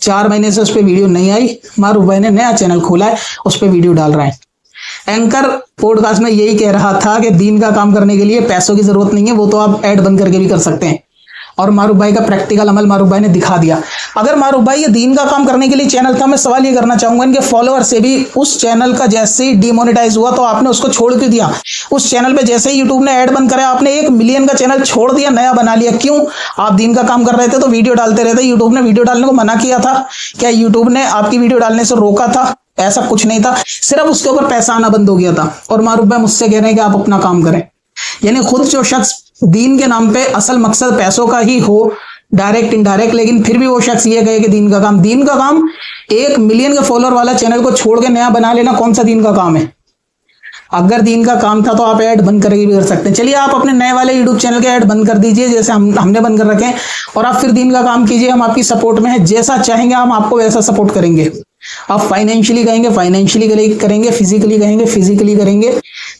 4 महीने से उस पर वीडियो नहीं आई। मारूफ भाई ने नया चैनल खोला है, उस पर वीडियो डाल रहे हैं। एंकर पॉडकास्ट में यही कह रहा था कि दीन का काम करने के लिए पैसों की जरूरत नहीं है, वो तो आप ऐड बंद करके भी कर सकते हैं। और मारूफ भाई का प्रैक्टिकल अमल मारूफ भाई ने दिखा दिया। अगर मारूफ भाई ये दीन का काम करने के लिए चैनल था, मैं सवाल ये करना चाहूंगा इनके फॉलोअर से भी, उस चैनल का जैसे ही डिमोनेटाइज हुआ तो आपने उसको छोड़ क्यों दिया? उस चैनल पे जैसे ही यूट्यूब ने ऐड बंद कराया, आपने 1 मिलियन का चैनल छोड़ दिया, नया बना लिया। क्यों? आप दीन का काम कर रहे थे तो वीडियो डालते रहते। यूट्यूब ने वीडियो डालने को मना किया था क्या? यूट्यूब ने आपकी वीडियो डालने से रोका था? ऐसा कुछ नहीं था, सिर्फ उसके ऊपर पैसा आना बंद हो गया था। और मारूफ भाई मुझसे कह रहे हैं कि आप अपना काम करें। यानी खुद जो शख्स दीन के नाम पे असल मकसद पैसों का ही हो, डायरेक्ट इनडायरेक्ट, लेकिन फिर भी वो शख्स ये कहे कि दीन का काम 1 मिलियन के फॉलोअर वाला चैनल को छोड़ के नया बना लेना कौन सा दीन का काम है? अगर दीन का काम था तो आप ऐड बंद करके भी कर सकते हैं। चलिए आप अपने नए वाले यूट्यूब चैनल के ऐड बंद कर दीजिए, जैसे हमने बंद कर रखे हैं, और आप फिर दीन का काम कीजिए। हम आपकी सपोर्ट में है, जैसा चाहेंगे हम आपको वैसा सपोर्ट करेंगे। आप फाइनेंशियली कहेंगे फाइनेंशियली करेंगे, फिजिकली कहेंगे फिजिकली करेंगे,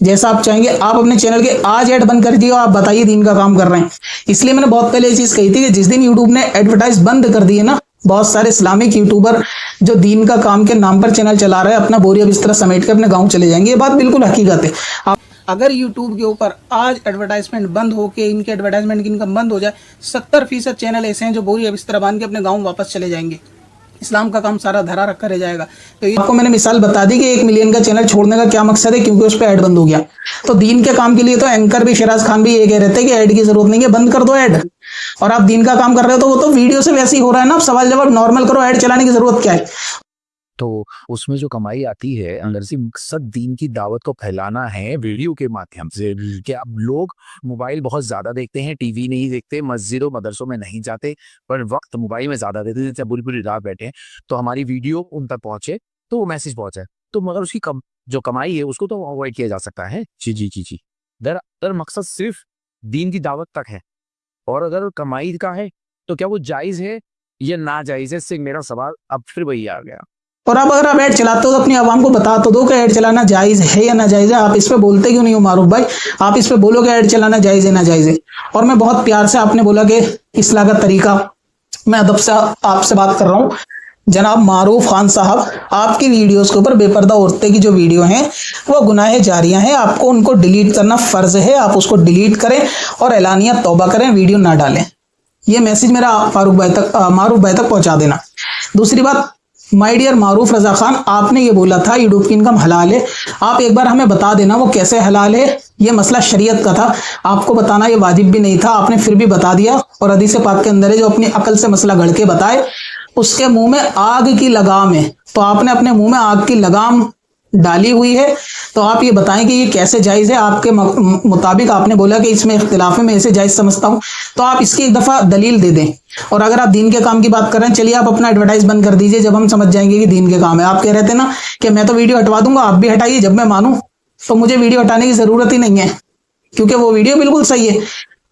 जैसा आप चाहेंगे। आप अपने चैनल के आज ऐड बंद कर दिए, आप बताइए दीन का काम कर रहे हैं। इसलिए मैंने बहुत पहले ये चीज कही थी कि जिस दिन यूट्यूब ने एडवर्टाइज बंद कर दिए ना, बहुत सारे इस्लामिक यूट्यूबर जो दीन का काम के नाम पर चैनल चला रहे हैं, अपना बोरिया बिस्तरा समेट के अपने गांव चले जाएंगे। ये बात बिल्कुल हकीकत है। अगर यूट्यूब के ऊपर आज एडवर्टाइजमेंट बंद होके इनके एडवर्टाइजमेंट की इनकम बंद हो जाए, 70% चैनल ऐसे हैं जो बोरिया बिस्तरा बांध के अपने गाँव वापस चले जाएंगे। इस्लाम का काम सारा धरा रखा रह जाएगा। तो आपको मैंने मिसाल बता दी कि 1 मिलियन का चैनल छोड़ने का क्या मकसद है, क्योंकि उस पर ऐड बंद हो गया। तो दीन के काम के लिए तो एंकर भी, शिराज खान भी ये कह रहे थे कि ऐड की जरूरत नहीं है, बंद कर दो ऐड। और आप दीन का काम कर रहे हो तो वो तो वीडियो से वैसे ही हो रहा है ना, आप सवाल जवाब नॉर्मल करो, ऐड चलाने की जरूरत क्या है? तो उसमें जो कमाई आती है अंदर से मकसद दीन की दावत को फैलाना है वीडियो के माध्यम से। कि अब लोग मोबाइल बहुत ज्यादा देखते हैं, टीवी नहीं देखते, मस्जिदों मदरसों में नहीं जाते, पर वक्त मोबाइल में ज्यादा देते हैं। जैसे पूरी पूरी रात बैठे हैं तो हमारी वीडियो उन तक पहुंचे तो वो मैसेज पहुंचे, तो मगर उसकी जो कमाई है उसको तो अवॉइड किया जा सकता है। जी जी जी जी। दर मकसद सिर्फ दीन की दावत तक है, और अगर कमाई का है तो क्या वो जायज़ है या नाजायज़ है, इससे मेरा सवाल अब फिर वही आ गया। और आप अगर आप ऐड चलाते हो तो अपनी आवाम को बता तो दो कि ऐड चलाना जायज़ है या नाजायज़ है। आप इस पे बोलते क्यों नहीं हो मारूफ भाई? आप इस पे बोलो कि ऐड चलाना जायज़ है नाजायज़ है। और मैं बहुत प्यार से, आपने बोला कि इस्लाह का तरीका, मैं अदब से आपसे बात कर रहा हूँ। जनाब मारूफ खान साहब, आपकी वीडियोस के ऊपर बेपर्दा औरतें की जो वीडियो हैं वो गुनाह जारियां हैं, आपको उनको डिलीट करना फर्ज है। आप उसको डिलीट करें और एलानिया तौबा करें, वीडियो ना डालें। ये मैसेज मेरा मारूफ भाई तक पहुंचा देना। दूसरी बात, माय डियर मारूफ रजा खान, आपने ये बोला था यूट्यूब की इनकम हलाल है। आप एक बार हमें बता देना वो कैसे हलाल है। ये मसला शरीयत का था, आपको बताना ये वाजिब भी नहीं था, आपने फिर भी बता दिया। और हदीस पाक के अंदर है जो अपनी अकल से मसला घड़ के बताए उसके मुंह में आग की लगाम है। तो आपने अपने मुंह में आग की लगाम डाली हुई है। तो आप ये बताएं कि ये कैसे जायज़ है। आपके मुताबिक आपने बोला कि इसमें इख्तिलाफ है, मैं इसे जायज़ समझता हूं, तो आप इसकी एक दफ़ा दलील दे दें। और अगर आप दीन के काम की बात कर रहे हैं, चलिए आप अपना एडवर्टाइज बंद कर दीजिए जब हम समझ जाएंगे कि दीन के काम है। आप कह रहे थे ना कि मैं तो वीडियो हटवा दूंगा, आप भी हटाइए, जब मैं मानूं तो मुझे वीडियो हटाने की ज़रूरत ही नहीं है, क्योंकि वो वीडियो बिल्कुल सही है।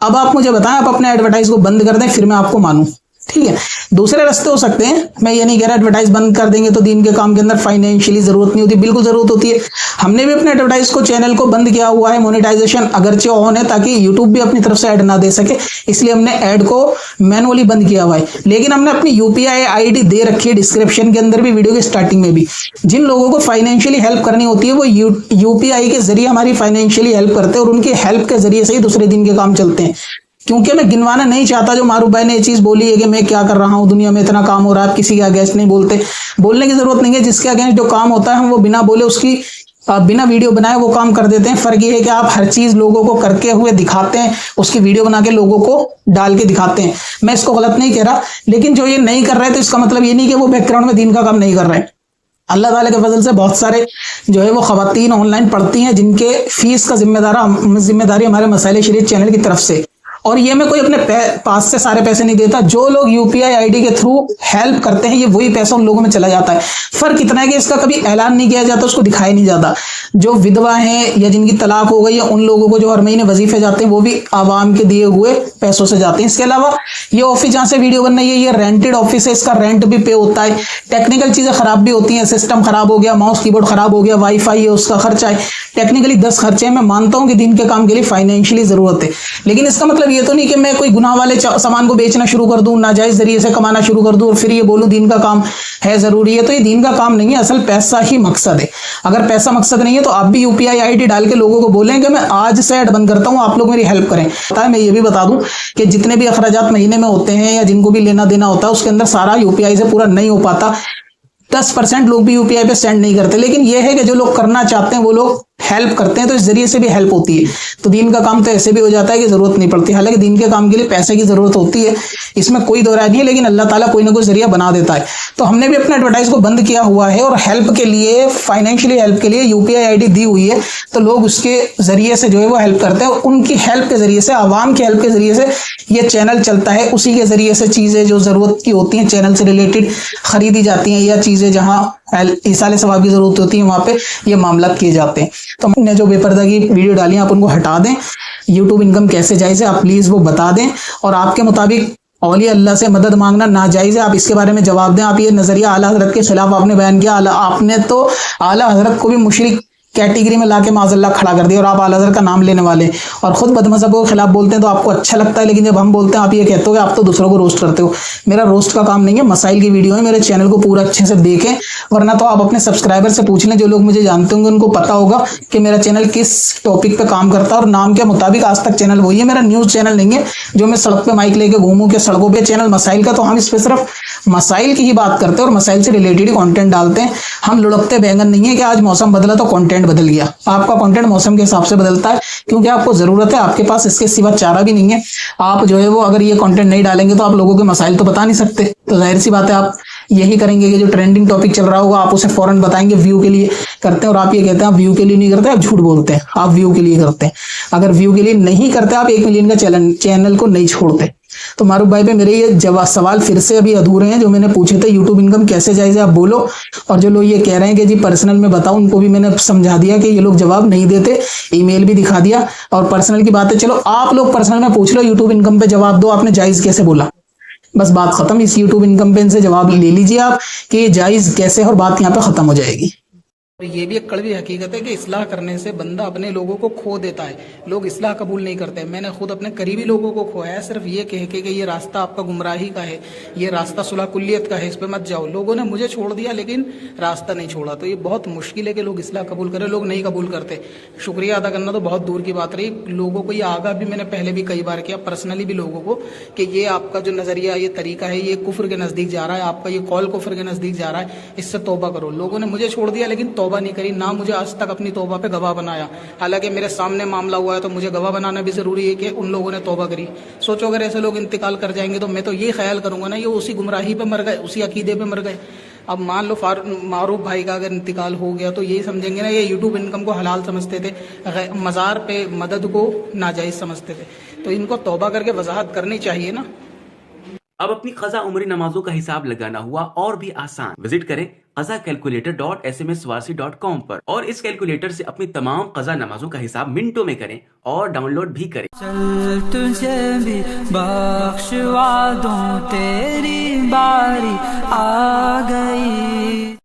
अब आप मुझे बताएं, आप अपने एडवर्टाइज को बंद कर दें, फिर मैं आपको मानूं। ठीक है, दूसरे रास्ते हो सकते हैं। मैं ये नहीं कह रहा एडवर्टाइज बंद कर देंगे तो दीन के काम के अंदर फाइनेंशियली जरूरत नहीं होती, बिल्कुल जरूरत होती है। हमने भी अपने एडवर्टाइज को, चैनल को बंद किया हुआ है। मोनेटाइजेशन अगरचे ऑन है ताकि यूट्यूब भी अपनी तरफ से ऐड ना दे सके, इसलिए हमने ऐड को मैनुअली बंद किया हुआ है। लेकिन हमने अपनी यूपीआई आईडी दे रखी है डिस्क्रिप्शन के अंदर भी, वीडियो के स्टार्टिंग में भी। जिन लोगों को फाइनेंशियली हेल्प करनी होती है वो यूपीआई के जरिए हमारी फाइनेंशियली हेल्प करते हैं, और उनकी हेल्प के जरिए से ही दूसरे दिन के काम चलते हैं। क्योंकि मैं गिनवाना नहीं चाहता, जो मारूफ भाई ने ये चीज बोली है कि मैं क्या कर रहा हूं, दुनिया में इतना काम हो रहा है, आप किसी के अगेंस्ट नहीं बोलते। बोलने की जरूरत नहीं है, जिसके अगेंस्ट जो काम होता है हम वो बिना बोले, उसकी बिना वीडियो बनाए वो काम कर देते हैं। फर्क ये है कि आप हर चीज लोगों को करके हुए दिखाते हैं, उसकी वीडियो बना के लोगों को डाल के दिखाते हैं। मैं इसको गलत नहीं कह रहा, लेकिन जो ये नहीं कर रहे तो इसका मतलब ये नहीं कि वो बैकग्राउंड में दीन का काम नहीं कर रहे हैं। अल्लाह ताला के फजल से बहुत सारे जो है वो खवातीन ऑनलाइन पढ़ती हैं जिनके फीस का जिम्मेदारी हमारे मसाइल शरीयत चैनल की तरफ से। और ये मैं कोई अपने पास से सारे पैसे नहीं देता, जो लोग यूपीआई आईडी के थ्रू हेल्प करते हैं ये वही पैसा उन लोगों में चला जाता है। फर्क इतना है कि इसका कभी ऐलान नहीं किया जाता, उसको दिखाया नहीं जाता। जो विधवा हैं या जिनकी तलाक हो गई है उन लोगों को जो हर महीने वजीफे जाते हैं वो भी आवाम के दिए हुए पैसों से जाते हैं। इसके अलावा ये ऑफिस जहां से वीडियो बन रही है ये रेंटेड ऑफिस है, इसका रेंट भी पे होता है। टेक्निकल चीजें खराब भी होती हैं, सिस्टम खराब हो गया, माउस कीबोर्ड खराब हो गया, वाईफाई है उसका खर्चा है, टेक्निकली 10 खर्चे हैं। मैं मानता हूं कि दिन के काम के लिए फाइनेंशियली जरूरत है, लेकिन इसका मतलब ये तो नहीं कि मैं कोई गुनाह वाले सामान को बेचना शुरू कर दूं, नाजायज जरिए से कमाना शुरू कर दूं और फिर ये बोलूं दीन का काम है जरूरी है। तो ये दीन का काम नहीं है, असल पैसा ही मकसद है। अगर पैसा मकसद नहीं है तो आप भी यूपीआई आईडी डाल के लोगों को बोलें कि मैं आज से ऐड बंद करता हूं, आप लोग मेरी हेल्प करें। पता है, मैं ये भी बता दूं कि जितने भी अखराजात महीने में होते हैं या जिनको भी लेना देना होता है उसके अंदर सारा यूपीआई से पूरा नहीं हो पाता। 10% लोग भी यूपीआई पे सेंड नहीं करते, लेकिन यह है कि जो लोग करना चाहते हैं वो लोग हेल्प करते हैं, तो इस जरिए से भी हेल्प होती है। तो दीन का काम तो ऐसे भी हो जाता है कि जरूरत नहीं पड़ती। हालांकि दीन के काम के लिए पैसे की जरूरत होती है, इसमें कोई दो राय नहीं है, लेकिन अल्लाह ताला कोई ना कोई जरिया बना देता है। तो हमने भी अपने एडवर्टाइज को बंद किया हुआ है और हेल्प के लिए, फाइनेंशियली हेल्प के लिए यूपीआई आईडी दी हुई है, तो लोग उसके जरिए से जो है वो हेल्प करते हैं और उनकी हेल्प के जरिए से, आवाम की हेल्प के जरिए से ये चैनल चलता है। उसी के जरिए से चीजें जो जरूरत की होती हैं चैनल से रिलेटेड खरीदी जाती हैं, या चीजें जहां ईसाले सवाब की जरूरत होती है वहां पे ये मामला किए जाते हैं। तो हमने जो बेपर्दा की वीडियो डाली है आप उनको हटा दें। यूट्यूब इनकम कैसे जायज़ है आप प्लीज वो बता दें, और आपके मुताबिक औलिया अल्लाह से मदद मांगना नाजायज़ है, आप इसके बारे में जवाब दें। आप ये नजरिया आला हजरत के खिलाफ आपने बयान किया, आपने तो आला हजरत को भी मुशरिक कैटेगरी में लाके माज़अल्लाह खड़ा कर दिया, और आप आला हज़रत का नाम लेने वाले और खुद बदमज़हबों के खिलाफ बोलते हैं तो आपको अच्छा लगता है। लेकिन जब हम बोलते हैं आप ये कहते हो कि आप तो दूसरों को रोस्ट करते हो। मेरा रोस्ट का काम नहीं है, मसाइल की वीडियो है, मेरे चैनल को पूरा अच्छे से देखें, वरना तो आप अपने सब्सक्राइबर से पूछ लें। जो लोग मुझे जानते होंगे उनको पता होगा कि मेरा चैनल किस टॉपिक पे काम करता है, और नाम के मुताबिक आज तक चैनल वही है। मेरा न्यूज़ चैनल नहीं है जो मैं सड़क पे माइक लेके घूमूं के सड़कों पे। चैनल मसाइल का, तो हम इस पे सिर्फ मसाइल की ही बात करते हैं और मसाइल से रिलेटेड ही कंटेंट डालते हैं। हम लुढ़कते बैंगन नहीं है कि आज मौसम बदला तो कंटेंट बदल गया। आपका कंटेंट मौसम के हिसाब से बदलता है क्योंकि आपको जरूरत है, आपके पास इसके सिवा चारा भी नहीं है। आप जो है वो अगर ये कंटेंट नहीं डालेंगे तो आप लोगों के मसाइल तो बता नहीं सकते। तो जाहिर सी बात है आप यही करेंगे कि जो ट्रेंडिंग टॉपिक चल रहा होगा आप उसे फौरन बताएंगे, व्यू के लिए करते हैं। और आप ये कहते हैं आप व्यू के लिए नहीं करते, आप झूठ बोलते हैं, आप व्यू के लिए करते हैं। अगर व्यू के लिए नहीं करते आप 1 मिलियन का चैनल को नहीं छोड़ते। तो मारूफ भाई पे मेरे ये जवाब सवाल फिर से अभी अधूरे हैं जो मैंने पूछे थे, यूट्यूब इनकम कैसे जायज़ है आप बोलो। और जो लोग ये कह रहे हैं कि जी पर्सनल में बताओ, उनको भी मैंने समझा दिया कि ये लोग जवाब नहीं देते, ईमेल भी दिखा दिया। और पर्सनल की बात है, चलो आप लोग पर्सनल में पूछ लो, यूट्यूब इनकम पे जवाब दो, आपने जायज़ कैसे बोला, बस बात खत्म। इस यूट्यूब इनकम पे इनसे जवाब ले लीजिए आप कि ये जायज़ कैसे है और बात यहाँ पे खत्म हो जाएगी। और ये भी एक कड़वी हकीकत है कि इस्लाह करने से बंदा अपने लोगों को खो देता है, लोग इस्लाह कबूल नहीं करते। मैंने खुद अपने करीबी लोगों को खोया है सिर्फ ये कह के कि ये रास्ता आपका गुमराही का है, ये रास्ता सुलह कुल्लियत का है, इस पे मत जाओ। लोगों ने मुझे छोड़ दिया लेकिन रास्ता नहीं छोड़ा। तो ये बहुत मुश्किल है कि लोग इस्लाह कबूल करें, लोग नहीं कबूल करते। शुक्रिया अदा करना तो बहुत दूर की बात रही, लोगों को ये आगाह भी मैंने पहले भी कई बार किया, पर्सनली भी लोगों को, कि ये आपका जो नज़रिया, ये तरीका है, ये कुफ्र के नज़दीक जा रहा है, आपका ये कौल कुफ्र के नज़दीक जा रहा है, इससे तौबा करो। लोगों ने मुझे छोड़ दिया लेकिन तौबा नहीं करी, ना मुझे आज तक अपनी तौबा पे गवाह बनाया। हालांकि मेरे सामने मामला हुआ है तो मुझे गवाह बनाना भी जरूरी है कि उन लोगों ने तौबा करी। सोचो अगर ऐसे लोग इंतकाल कर जाएंगे तो मैं तो ये ख्याल करूंगा ना, ये उसी गुमराही पे मर गए, उसी अकीदे पे मर गए। अब मान लो मारूफ भाई का अगर इंतकाल हो गया तो यही समझेंगे ना, ये यूट्यूब इनकम को हलाल समझते थे, मज़ार पे मदद को नाजायज समझते थे। तो इनको तौबा करके वजाहत करनी चाहिए ना। अब अपनी क़ज़ा उम्री नमाजों का हिसाब लगाना हुआ और भी आसान। विजिट करें qazacalculator.smswarsi.com पर और इस कैलकुलेटर से अपनी तमाम क़ज़ा नमाजों का हिसाब मिनटों में करें और डाउनलोड भी करें। चल तुझे भी बख्शवा दूं, तेरी बारी आ गई